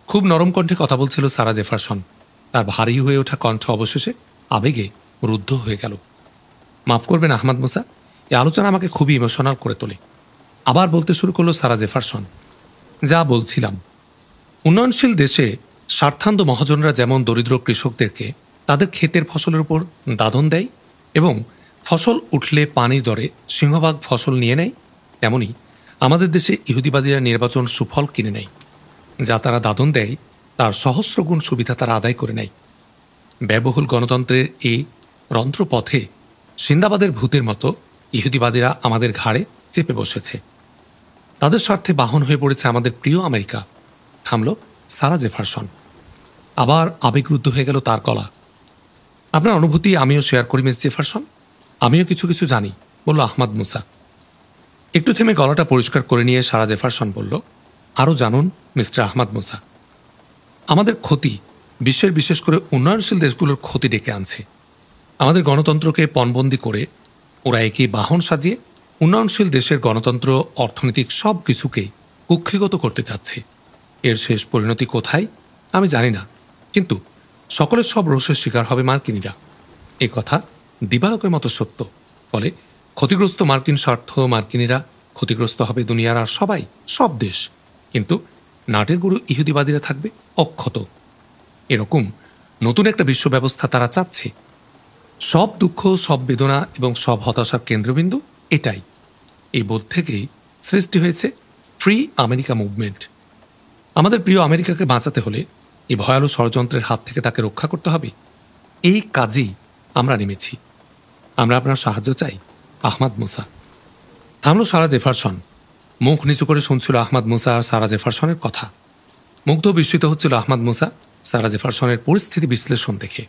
খুব নরম কণ্ঠে কথা বলছিল সারা জেফারসন। তার ভারী হয়ে ওঠা কণ্ঠ অবশেষে আবেগে রুদ্ধ হয়ে গেল। মাফ করবেন আহমদ মুসা, এই আলোচনা আমাকে খুবই ইমোশনাল করে তোলে। আবার বলতে শুরু করলো সারা জেফারসন, যা বলছিলাম, উন্নয়নশীল দেশে স্বার্থান্ধ মহাজনরা যেমন দরিদ্র কৃষকদেরকে তাদের ক্ষেতের ফসলের উপর দাদন দেয় এবং ফসল উঠলে পানির দরে সিংহভাগ ফসল নিয়ে নেয়, তেমনি আমাদের দেশে ইহুদিবাদীরা নির্বাচন সুফল কিনে নেয়। যা তারা দাদন দেয় তার সহস্রগুণ সুবিধা তারা আদায় করে নেয়। ব্যয়বহুল গণতন্ত্রের এই রন্ধ্রপথে সিন্দাবাদের ভূতের মতো ইহুদিবাদীরা আমাদের ঘাড়ে চেপে বসেছে। তাদের স্বার্থে বাহন হয়ে পড়েছে আমাদের প্রিয় আমেরিকা। থামল সারা জেফারসন। আবার আবেগরুদ্ধ হয়ে গেল তার গলা। আপনার অনুভূতি আমিও শেয়ার করি মিস জেফারসন, আমিও কিছু কিছু জানি, বলল আহমদ মুসা। একটু থেমে গলাটা পরিষ্কার করে নিয়ে সারা জেফারসন বলল, আরও জানুন মিস্টার আহমদ মুসা। আমাদের ক্ষতি বিশ্বের, বিশেষ করে উন্নয়নশীল দেশগুলোর ক্ষতি ডেকে আনছে। আমাদের গণতন্ত্রকে পণবন্দি করে ওরা একই বাহন সাজিয়ে উন্নয়নশীল দেশের গণতন্ত্র, অর্থনৈতিক সব কিছুকে কুক্ষিগত করতে চাচ্ছে। এর শেষ পরিণতি কোথায় আমি জানি না, কিন্তু সকলের সব রোষের শিকার হবে মার্কিনীরা। এ কথা দিবালোকের মতো সত্য। ফলে ক্ষতিগ্রস্ত মার্কিন স্বার্থ, মার্কিনীরা ক্ষতিগ্রস্ত হবে দুনিয়ার আর সবাই, সব দেশ। কিন্তু নাটের গুরু ইহুদিবাদীরা থাকবে অক্ষত। এরকম নতুন একটা বিশ্ব ব্যবস্থা তারা চাচ্ছে। সব দুঃখ, সব বেদনা এবং সব হতাশার কেন্দ্রবিন্দু এটাই। এই বোধ থেকেই সৃষ্টি হয়েছে ফ্রি আমেরিকা মুভমেন্ট। আমাদের প্রিয় আমেরিকাকে বাঁচাতে হলে এই ভয়ালু ষড়যন্ত্রের হাত থেকে তাকে রক্ষা করতে হবে। এই কাজেই আমরা নেমেছি। আমরা আপনার সাহায্য চাই, আহমদ মুসা। থামল সারা জেফারসন। মুখ নিচু করে শুনছিল আহমদ মুসা আর সারা জেফারসনের কথা। মুগ্ধ বিস্মিত হচ্ছিল আহমদ মুসা সারা জেফারসনের পরিস্থিতি বিশ্লেষণ দেখে।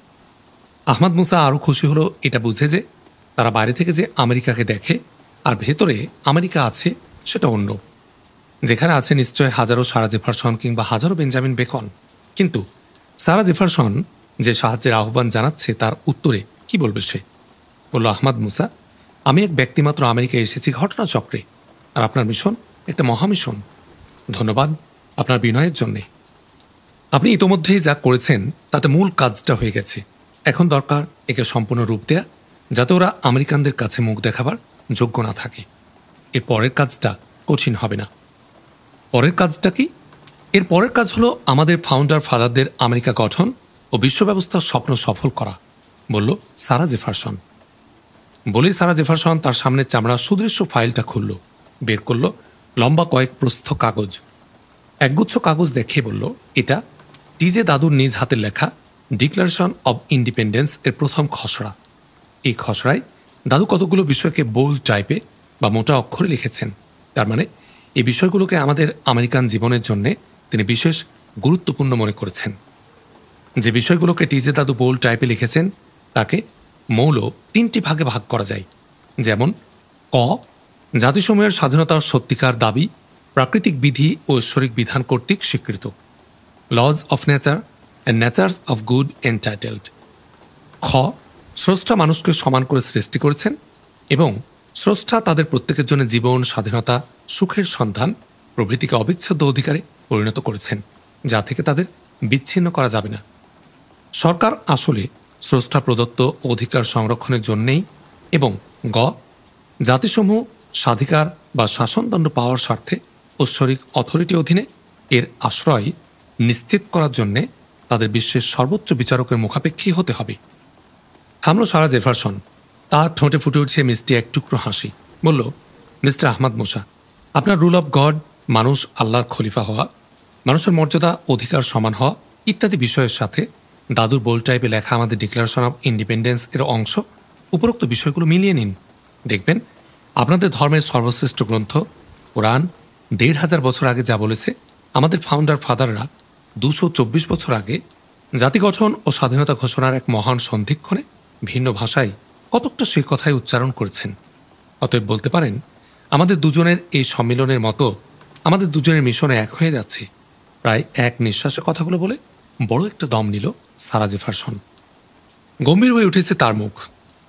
আহমদ মুসা আরও খুশি হলো এটা বুঝে যে তারা বাইরে থেকে যে আমেরিকাকে দেখে আর ভেতরে আমেরিকা আছে সেটা অন্য। যেখানে আছে নিশ্চয় হাজারো সারা জেফারসন কিংবা হাজারো বেঞ্জামিন বেকন। কিন্তু সারা জেফারসন যে সাহায্যের আহ্বান জানাচ্ছে তার উত্তরে কি বলবে সে? বলল, আহমদ মুসা, আমি এক ব্যক্তিমাত্র আমেরিকায় এসেছি ঘটনাচক্রে, আর আপনার মিশন একটা মহামিশন। ধন্যবাদ আপনার বিনয়ের জন্যে। আপনি ইতোমধ্যেই যা করেছেন তাতে মূল কাজটা হয়ে গেছে। এখন দরকার একে সম্পূর্ণ রূপ দেয়া, যাতে ওরা আমেরিকানদের কাছে মুখ দেখাবার যোগ্য না থাকে। এর পরের কাজটা কঠিন হবে না। পরের কাজটা কি? এর পরের কাজ হলো আমাদের ফাউন্ডার ফাদারদের আমেরিকা গঠন ও বিশ্ব ব্যবস্থার স্বপ্ন সফল করা, বলল সারা জেফারসন। বলেই সারা জেফারসন তার সামনে চামড়ার সুদৃশ্য ফাইলটা খুলল, বের করল লম্বা কয়েক প্রস্থ কাগজ। একগুচ্ছ কাগজ দেখিয়ে বলল, এটা টিজে দাদুর নিজ হাতের লেখা ডিক্লারেশন অব ইন্ডিপেন্ডেন্স এর প্রথম খসড়া। এই খসড়ায় দাদু কতগুলো বিষয়কে বোল্ড টাইপে বা মোটা অক্ষরে লিখেছেন। তার মানে এই বিষয়গুলোকে আমাদের আমেরিকান জীবনের জন্য তিনি বিশেষ গুরুত্বপূর্ণ মনে করেছেন। যে বিষয়গুলোকে টিজে দাদু বোল্ড টাইপে লিখেছেন তাকে মৌল তিনটি ভাগে ভাগ করা যায়। যেমন ক, জাতিসমূহের স্বাধীনতার সত্যিকার দাবি প্রাকৃতিক বিধি ও ঐশ্বরিক বিধান কর্তৃক স্বীকৃত, lodge of nature and nature's of good entitled. খ, স্রষ্টা মানুষকে সমান করে সৃষ্টি করেছেন এবং স্রষ্টা তাদের প্রত্যেকের জন্য জীবন, স্বাধীনতা, সুখের সন্ধান প্রভৃতিকে অবিচ্ছেদ্য অধিকারে পরিণত করেছেন, যা থেকে তাদের বিচ্ছিন্ন করা যাবে না। সরকার আসলে স্রষ্টা প্রদত্ত অধিকার সংরক্ষণের জন্যেই। এবং গ, জাতিসমূহ স্বাধিকার বা শাসনদণ্ড পাওয়ার স্বার্থে ঐশ্বরিক অথরিটি অধীনে এর আশ্রয় নিশ্চিত করার জন্যে তাদের বিশ্বের সর্বোচ্চ বিচারকের মুখাপেক্ষী হতে হবে। থামল সারা জেফারসন। তার ঠোঁটে ফুটে উঠছে মিষ্টি এক টুকরো হাসি। বলল, মিস্টার আহমদ মুসা, আপনার রুল অব গড, মানুষ আল্লাহর খলিফা হওয়া, মানুষের মর্যাদা, অধিকার সমান হওয়া ইত্যাদি বিষয়ের সাথে দাদুর বোল্ড টাইপে লেখা আমাদের ডিক্লারেশন অব ইন্ডিপেন্ডেন্স এর অংশ, উপরোক্ত বিষয়গুলো মিলিয়ে নিন। দেখবেন আপনাদের ধর্মের সর্বশ্রেষ্ঠ গ্রন্থ কোরআন ১৫০০ বছর আগে যা বলেছে, আমাদের ফাউন্ডার ফাদাররা ২২৪ বছর আগে জাতি গঠন ও স্বাধীনতা ঘোষণার এক মহান সন্ধিক্ষণে ভিন্ন ভাষায় কতকটা সেই কথাই উচ্চারণ করেছেন। অতএব বলতে পারেন আমাদের দুজনের এই সম্মিলনের মতো আমাদের দুজনের মিশনে এক হয়ে যাচ্ছে। প্রায় এক নিঃশ্বাসে কথাগুলো বলে বড় একটা দম নিল সারা জেফারসন। গম্ভীর হয়ে উঠেছে তার মুখ।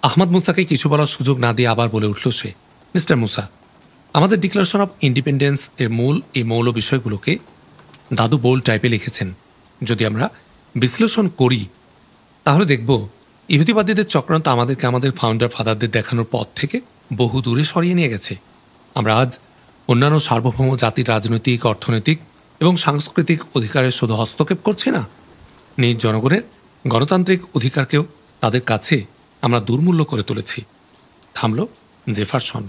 আহমদ মুসাকে কিছু বলার সুযোগ না দিয়ে আবার বলে উঠল সে, মিস্টার মুসা, আমাদের ডিক্লারেশন অব ইন্ডিপেন্ডেন্স এর মূল এই মৌল বিষয়গুলোকে দাদু বোল্ড টাইপে লিখেছেন। যদি আমরা বিশ্লেষণ করি তাহলে দেখব ইহুদিবাদীদের চক্রান্ত আমাদেরকে আমাদের ফাউন্ডার ফাদারদের দেখানোর পথ থেকে বহু দূরে সরিয়ে নিয়ে গেছে। আমরা আজ অন্যান্য সার্বভৌম জাতির রাজনৈতিক, অর্থনৈতিক এবং সাংস্কৃতিক অধিকারের শুধু হস্তক্ষেপ করছি না, নিজ জনগণের গণতান্ত্রিক অধিকারকেও তাদের কাছে আমরা দুর্মূল্য করে তুলেছি। থামল জেফারসন।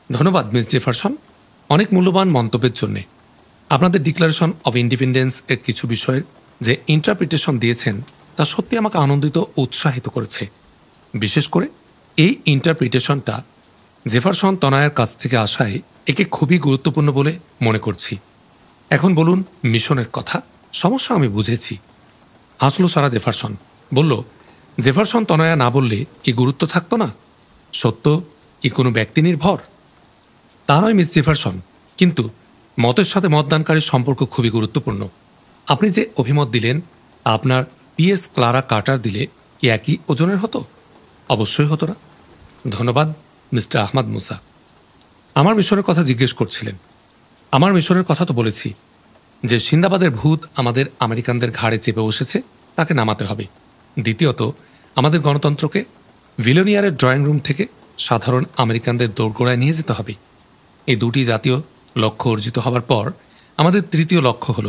ধন্যবাদ মিস জেফারসন অনেক মূল্যবান মন্তব্যের জন্যে। আপনাদের ডিক্লারেশন অব ইন্ডিপেন্ডেন্স এর কিছু বিষয়ের যে ইন্টারপ্রিটেশন দিয়েছেন তা সত্যি আমাকে আনন্দিত ও উৎসাহিত করেছে। বিশেষ করে এই ইন্টারপ্রিটেশনটা জেফারসন তনয়ার কাছ থেকে আসায় একে খুবই গুরুত্বপূর্ণ বলে মনে করছি। এখন বলুন মিশনের কথা। সমস্যা আমি বুঝেছি। হাসল সারা জেফারসন। বলল, জেফারসন তনয়া না বললে কি গুরুত্ব থাকতো না? সত্য কি কোনো ব্যক্তি নির্ভর? তা নয় মিস জেফারসন, কিন্তু মতের সাথে মতদানকারীর সম্পর্ক খুবই গুরুত্বপূর্ণ। আপনি যে অভিমত দিলেন আপনার পিএস ক্লারা কার্টার দিলে কি একই ওজনের হতো? অবশ্যই হতো না। ধন্যবাদ মিস্টার আহমদ মুসা। আমার মিশনের কথা জিজ্ঞেস করছিলেন। আমার মিশনের কথা তো বলেছি, যে সিন্দাবাদের ভূত আমাদের আমেরিকানদের ঘাড়ে চেপে বসেছে তাকে নামাতে হবে। দ্বিতীয়ত, আমাদের গণতন্ত্রকে ভিলোনিয়ারের ড্রয়িং রুম থেকে সাধারণ আমেরিকানদের দোরগোড়ায় নিয়ে যেতে হবে। এই দুটি জাতীয় লক্ষ্য অর্জিত হবার পর আমাদের তৃতীয় লক্ষ্য হল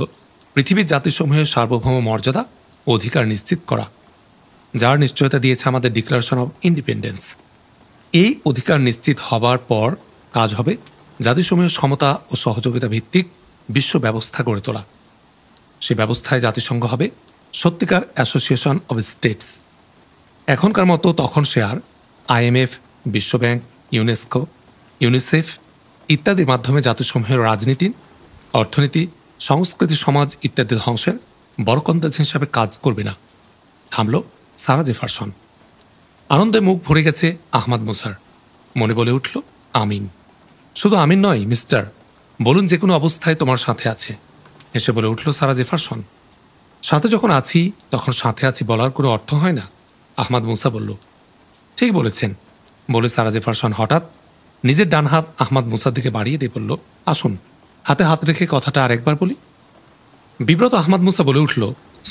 পৃথিবীর জাতিসমূহের সার্বভৌম মর্যাদা ও অধিকার নিশ্চিত করা, যার নিশ্চয়তা দিয়েছে আমাদের ডিক্লারেশন অব ইন্ডিপেন্ডেন্স। এই অধিকার নিশ্চিত হবার পর কাজ হবে জাতিসমূহের সমতা ও সহযোগিতা ভিত্তিক বিশ্ব ব্যবস্থা গড়ে তোলা। সে ব্যবস্থায় জাতিসংঘ হবে সত্যিকার অ্যাসোসিয়েশন অব স্টেটস। এখনকার মতো তখন সে আর IMF, বিশ্বব্যাংক, ইউনেস্কো, ইউনিসেফ ইত্যাদির মাধ্যমে জাতিসমূহের রাজনীতি, অর্থনীতি, সংস্কৃতি, সমাজ ইত্যাদি ধ্বংসের বরকন্দাজ হিসাবে কাজ করবে না। থামল সারা জেফারসন। আনন্দে মুখ ভরে গেছে আহমদ মুসার। মনে বলে উঠল, আমিন। শুধু আমিন নয় মিস্টার, বলুন যে কোনো অবস্থায় তোমার সাথে আছে। হেসে বলে উঠল সারা জেফারসন। সাথে যখন আছি তখন সাথে আছি বলার কোনো অর্থ হয় না, আহমদ মুসা বলল। ঠিক বলেছেন বলে সারা জেফারসন হঠাৎ নিজের ডান হাত আহমদ মুসার দিকে বাড়িয়ে দিয়ে বলল, আসুন হাতে হাত রেখে কথাটা আরেকবার বলি। বিব্রত আহমদ মুসা বলে উঠল,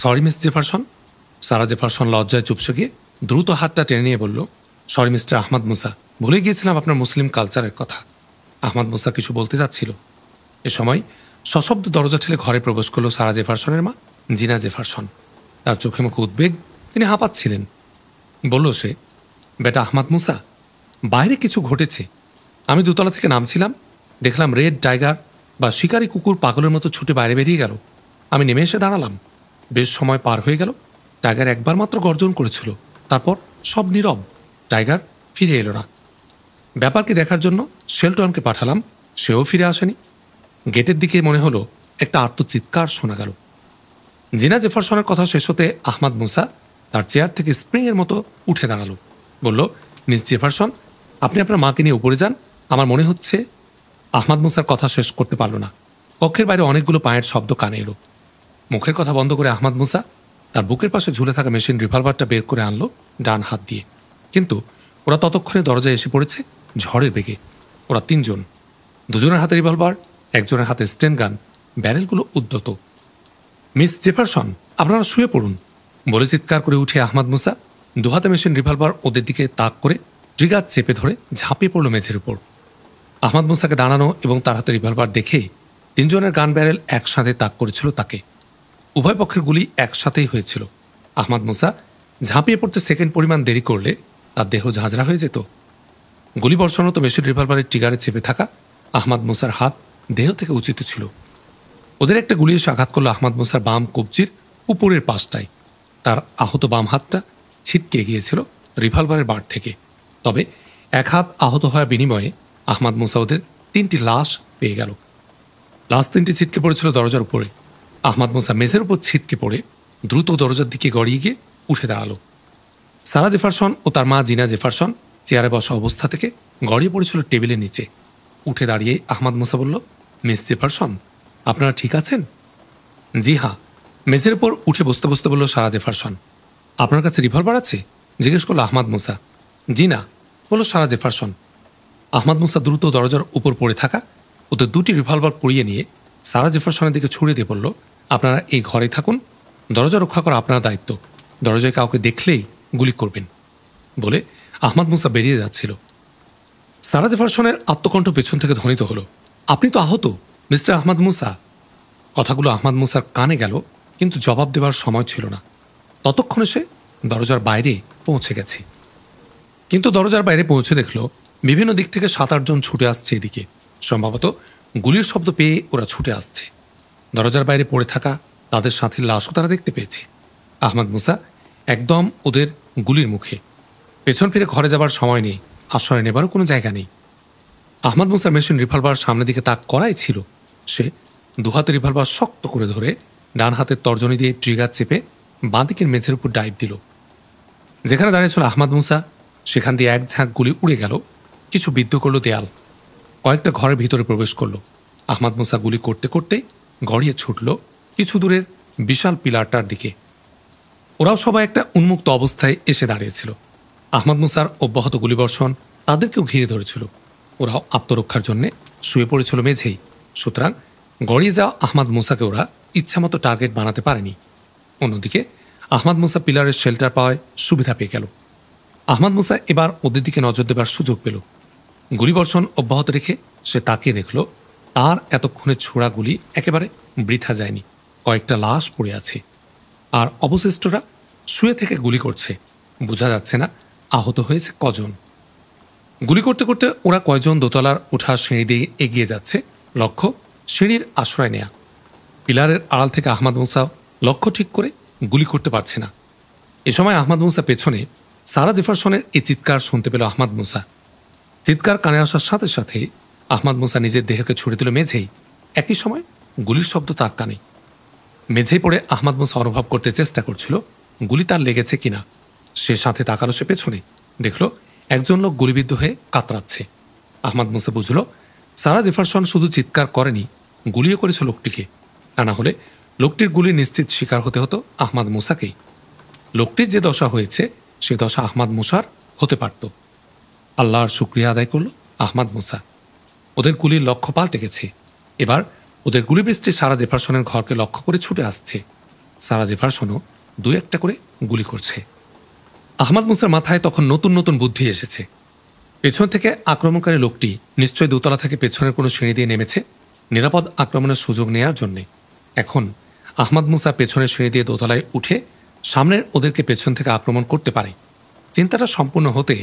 সরি মিস জেফারসন। সারা জেফারসন লজ্জায় চুপসে গিয়ে দ্রুত হাতটা টেনে নিয়ে বলল, সরি মিস্টার আহমদ মুসা, ভুলে গিয়েছিলাম আপনার মুসলিম কালচারের কথা। আহমদ মুসা কিছু বলতে যাচ্ছিল। এ সময় সশব্দ দরজা ঠেলে ঘরে প্রবেশ করল সারা জেফারসনের মা জিনা জেফারসন। তার চোখে মুখে উদ্বেগ, তিনি হাঁপাচ্ছিলেন। বলল সে, বেটা আহমদ মুসা, বাইরে কিছু ঘটেছে। আমি দোতলা থেকে নামছিলাম, দেখলাম রেড টাইগার বা শিকারি কুকুর পাগলের মতো ছুটে বাইরে বেরিয়ে গেল। আমি নেমে এসে দাঁড়ালাম। বেশ সময় পার হয়ে গেল। টাইগার একবার মাত্র গর্জন করেছিল, তারপর সব নীরব। টাইগার ফিরে এলো না। ব্যাপারকে দেখার জন্য শেলটনকে পাঠালাম, সেও ফিরে আসেনি। গেটের দিকে মনে হলো একটা আর্তচিৎকার শোনা গেল। জিনা জেফারসনের কথা শেষ হতে আহমদ মুসা তার চেয়ার থেকে স্প্রিংয়ের মতো উঠে দাঁড়ালো। বলল, মিস জেফারসন, আপনি আপনার মাকে নিয়ে উপরে যান। আমার মনে হচ্ছে। আহমদ মুসার কথা শেষ করতে পারল না। কক্ষের বাইরে অনেকগুলো পায়ের শব্দ কানে এলো। মুখের কথা বন্ধ করে আহমদ মুসা তার বুকের পাশে ঝুলে থাকা মেশিন রিভলভারটা বের করে আনলো ডান হাত দিয়ে। কিন্তু ওরা ততক্ষণে দরজায় এসে পড়েছে ঝড়ের বেগে। ওরা তিনজন, দুজনের হাতে রিভলভার, একজনের হাতে স্টেন গান, ব্যারেলগুলো উদ্যত। মিস জেফারসন, আপনারা শুয়ে পড়ুন বলে চিৎকার করে উঠে আহমদ মুসা দুহাতে মেশিন রিভলভার ওদের দিকে তাক করে ট্রিগার চেপে ধরে ঝাঁপিয়ে পড়ল মেঝের উপর। আহমদ মুসাকে দাঁড়ানো এবং তার হাতে রিভলভার দেখে তিনজনের গান ব্যারেল একসাথে তাক করেছিল তাকে। উভয় পক্ষের গুলি একসাথেই হয়েছিল। আহমদ মুসা ঝাঁপিয়ে পড়তে সেকেন্ড পরিমাণ দেরি করলে তার দেহ ঝাঁঝরা হয়ে যেত। গুলি বর্ষণত মেশিন রিভলভারের ট্রিগারে চেপে থাকা আহমদ মুসার হাত দেহ থেকে উচিত ছিল। ওদের একটা গুলি এসে আঘাত করল আহমদ মুসার বাম কবজির উপরের পাশটায়। তার আহত বাম হাতটা ছিটকে গিয়েছিল রিভলভারের বাড় থেকে। তবে এক হাত আহত হওয়ার বিনিময়ে আহমদ মুসা ওদের তিনটি লাশ পেয়ে গেল। লাশ তিনটি ছিটকে পড়েছিল দরজার উপরে। আহমদ মুসা মেঝের উপর ছিটকে পড়ে দ্রুত দরজার দিকে গড়িয়ে গিয়ে উঠে দাঁড়ালো। সারা জেফারসন ও তার মা জিনা জেফারসন চেয়ারে বসা অবস্থা থেকে গড়িয়ে পড়েছিল টেবিলের নিচে। উঠে দাঁড়িয়ে আহমদ মুসা বলল, মিস জেফারসন, আপনারা ঠিক আছেন? জি হ্যাঁ। মেঝের উপর উঠে বসতে বসতে বলল সারা জেফারসন। আপনার কাছে রিভলভার আছে? জিজ্ঞেস করলো আহমদ মুসা। জি না, বলল সারা জেফারসন। আহমদ মুসা দ্রুত দরজার উপর পড়ে থাকা ওদের দুটি রিভলভার কুড়িয়ে নিয়ে সারা জেফারসনের দিকে ছুড়ে দিয়ে বলল, আপনারা এই ঘরে থাকুন, দরজা রক্ষা করা আপনার দায়িত্ব। দরজায় কাউকে দেখলেই গুলি করবেন বলে আহমদ মুসা বেরিয়ে যাচ্ছিল। সারা জেফারসনের আত্মকণ্ঠ পেছন থেকে ধ্বনিত হলো, আপনি তো আহত মিস্টার আহমদ মুসা। কথাগুলো আহমদ মুসার কানে গেল, কিন্তু জবাব দেওয়ার সময় ছিল না। ততক্ষণে সে দরজার বাইরে পৌঁছে গেছে। কিন্তু দরজার বাইরে পৌঁছে দেখল বিভিন্ন দিক থেকে 7-8 জন ছুটে আসছে এদিকে। সম্ভবত গুলির শব্দ পেয়ে ওরা ছুটে আসছে। দরজার বাইরে পড়ে থাকা তাদের সাথীর লাশও তারা দেখতে পেয়েছে। আহমদ মুসা একদম ওদের গুলির মুখে। পেছন ফিরে ঘরে যাবার সময় নেই, আশ্রয় নেবারও কোনো জায়গা নেই। আহমদ মুসার মেশিন রিভলভার সামনের দিকে তাক করাই ছিল। সে দুহাতে রিভলভার শক্ত করে ধরে ডান হাতের তর্জনী দিয়ে ট্রিগার চেপে বাঁ দিকের মেঝের উপর ডাইভ দিল। যেখানে দাঁড়িয়েছিল আহমদ মুসা সেখান দিয়ে এক ঝাঁক গুলি উড়ে গেল, কিছু বিদ্ধ করল দেয়াল, কয়েকটা ঘরের ভিতরে প্রবেশ করল। আহমদ মুসা গুলি করতে করতে গড়িয়ে ছুটল কিছু দূরের বিশাল পিলারটার দিকে। ওরাও সবাই একটা উন্মুক্ত অবস্থায় এসে দাঁড়িয়েছিল। আহমদ মুসার অব্যাহত গুলিবর্ষণ তাদেরকেও ঘিরে ধরেছিল। ওরাও আত্মরক্ষার জন্য শুয়ে পড়েছিল মেঝেই। সুতরাং গড়িয়ে যাওয়া আহমদ মুসাকে ওরা ইচ্ছামতো টার্গেট বানাতে পারেনি। অন্যদিকে আহমদ মুসা পিলারের শেল্টার পাওয়ায় সুবিধা পেয়ে গেল। আহমদ মুসা এবার ওদের দিকে নজর দেবার সুযোগ পেল। গুলিবর্ষণ অব্যাহত রেখে সে তাকিয়ে দেখল তার এতক্ষণে ছোড়া গুলি একেবারে বৃথা যায়নি। কয়েকটা লাশ পড়ে আছে, আর অবশিষ্টরা শুয়ে থেকে গুলি করছে। বোঝা যাচ্ছে না আহত হয়েছে কজন। গুলি করতে করতে ওরা কয়জন দোতলার ওঠা সিঁড়ি দিয়ে এগিয়ে যাচ্ছে, লক্ষ্য সিঁড়ির আশ্রয় নেয়া। পিলারের আড়াল থেকে আহমদ মুসা লক্ষ্য ঠিক করে গুলি করতে পারছে না। এ সময় আহমদ মুসা পেছনে সারা জেফারসনের এই চিৎকার শুনতে পেল আহমদ মুসা। চিৎকার কানে আসার সাথে সাথে আহমদ মুসা নিজের দেহকে ছুড়ে দিল মেঝেই। একই সময় গুলির শব্দ তার কানে। মেঝেই পড়ে আহমদ মুসা অনুভব করতে চেষ্টা করছিল গুলি তার লেগেছে কিনা। সে সাথে তাকালো সে পেছনে, দেখল একজন লোক গুলিবিদ্ধ হয়ে কাতরাচ্ছে। আহমদ মুসা বুঝল সারা জেফারসন শুধু চিৎকার করেনি, গুলিও করেছে লোকটিকে। তা না হলে লোকটির গুলি নিশ্চিত শিকার হতে হতো আহমদ মুসাকেই। লোকটির যে দশা হয়েছে সে দশা আহমদ মুসার হতে পারত। আল্লাহর শুকরিয়া আদায় করল আহমদ মুসা। ওদের গুলির লক্ষ্য পাল্টে গেছে। এবার ওদের গুলিবৃষ্টি সারা জেফারসনের ঘরকে লক্ষ্য করে ছুটে আসছে। সারা জেফারসনও দু একটা করে গুলি করছে। আহমদ মুসার মাথায় তখন নতুন নতুন বুদ্ধি এসেছে। পেছন থেকে আক্রমণকারী লোকটি নিশ্চয় দোতলা থেকে পেছনের কোনো সিঁড়ি দিয়ে নেমেছে নিরাপদ আক্রমণের সুযোগ নেয়ার জন্যে। এখন আহমদ মুসা পেছনের সিঁড়ি দিয়ে দোতলায় উঠে সামনের ওদেরকে পেছন থেকে আক্রমণ করতে পারে। চিন্তাটা সম্পূর্ণ হতে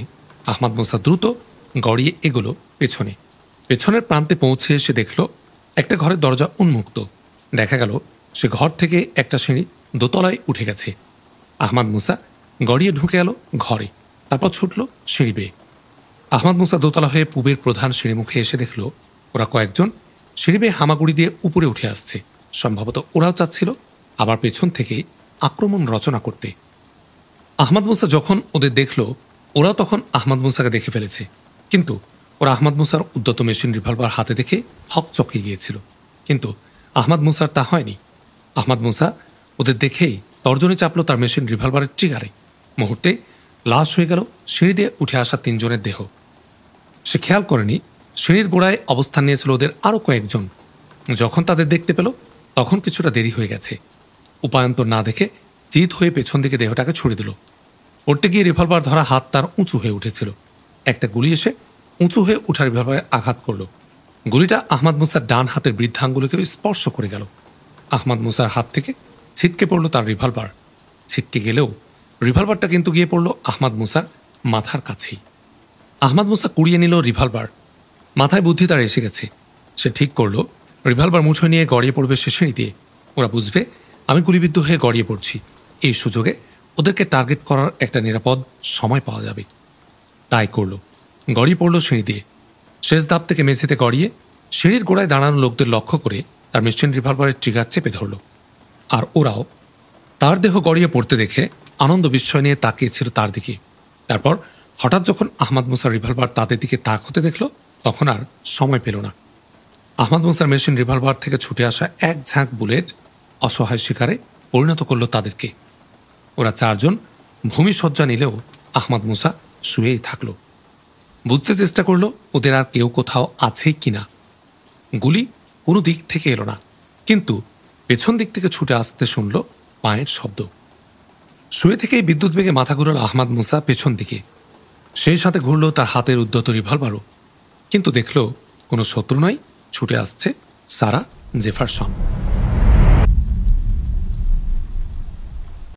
আহমদ মুসা দ্রুত গড়িয়ে এগোলো পেছনে। পেছনের প্রান্তে পৌঁছে সে দেখল একটা ঘরের দরজা উন্মুক্ত। দেখা গেল সে ঘর থেকে একটা সিঁড়ি দোতলায় উঠে গেছে। আহমদ মুসা গড়িয়ে ঢুকে গেল ঘরে, তারপর ছুটল সিঁড়ি বেয়ে। আহমদ মুসা দোতলা হয়ে পূবের প্রধান সিঁড়িমুখে এসে দেখল ওরা কয়েকজন সিঁড়ি বেয়ে হামাগুড়ি দিয়ে উপরে উঠে আসছে। সম্ভবত ওরাও চাচ্ছিল আবার পেছন থেকে আক্রমণ রচনা করতে। আহমদ মুসা যখন ওদের দেখল ওরাও তখন আহমদ মুসাকে দেখে ফেলেছে, কিন্তু ওরা আহমদ মুসার উদ্যত মেশিন রিভলভার হাতে দেখে হক চকিয়ে গিয়েছিল। কিন্তু আহমদ মুসার তা হয়নি। আহমদ মুসা ওদের দেখেই তর্জনী চাপল তার মেশিন রিভলভারের ট্রিগারে। মুহূর্তে লাশ হয়ে গেল সিঁড়ি দিয়ে উঠে আসা তিনজনের দেহ। সে খেয়াল করেনি সিঁড়ির গোড়ায় অবস্থান নিয়েছিল ওদের আরও কয়েকজন। যখন তাদের দেখতে পেল তখন কিছুটা দেরি হয়ে গেছে। উপায়ন্তর না দেখে চিত হয়ে পেছন দিকে দেহটাকে ছুড়ে দিল। পড়তে গিয়ে রিভলভার ধরা হাত তার উঁচু হয়ে উঠেছিল। একটা গুলি এসে উঁচু হয়ে উঠা রিভলভারে আঘাত করল। গুলিটা আহমদ মুসার ডান হাতের বৃদ্ধাঙ্গুলিকেও স্পর্শ করে গেল। আহমদ মুসার হাত থেকে ছিটকে পড়ল তার রিভলভার। ছিটকে গেলেও রিভলভারটা কিন্তু গিয়ে পড়ল আহমদ মুসার মাথার কাছেই। আহমদ মুসা কুড়িয়ে নিল রিভলভার। মাথায় বুদ্ধি তার এসে গেছে। সে ঠিক করল রিভলভার মুঠোয় নিয়ে গড়িয়ে পড়বে সে সিঁড়ি দিয়ে। ওরা বুঝবে আমি গুলিবিদ্ধ হয়ে গড়িয়ে পড়ছি। এই সুযোগে ওদেরকে টার্গেট করার একটা নিরাপদ সময় পাওয়া যাবে। তাই করল, গড়িয়ে পড়ল সিঁড়ি দিয়ে। শেষ ধাপ থেকে মেঝেতে গড়িয়ে সিঁড়ির গোড়ায় দাঁড়ানো লোকদের লক্ষ্য করে তার মেশিন রিভলভারের ট্রিগার চেপে ধরল। আর ওরাও তার দেহ গড়িয়ে পড়তে দেখে আনন্দ বিস্ময় নিয়ে তাকিয়েছিল তার দিকে। তারপর হঠাৎ যখন আহমদ মুসার রিভলভার তাদের দিকে তাক হতে দেখল তখন আর সময় পেল না। আহমদ মুসার মেশিন রিভলভার থেকে ছুটে আসা এক ঝাঁক বুলেট অসহায় শিকারে পরিণত করল তাদেরকে। ওরা চারজন ভূমিশয্যা নিলেও আহমদ মুসা শুয়েই থাকল। বুঝতে চেষ্টা করল ওদের আর কেউ কোথাও আছে কিনা। গুলি কোনো দিক থেকে এলো না, কিন্তু পেছন দিক থেকে ছুটে আসতে শুনল পায়ের শব্দ। শুয়ে থেকেই বিদ্যুৎ বেগে মাথা ঘুরল আহমদ মুসা পেছন দিকে। সেই সাথে ঘুরল তার হাতের উদ্যত রিভলভারও, কিন্তু দেখল কোনো শত্রু নয়, ছুটে আসছে সারা জেফারসন।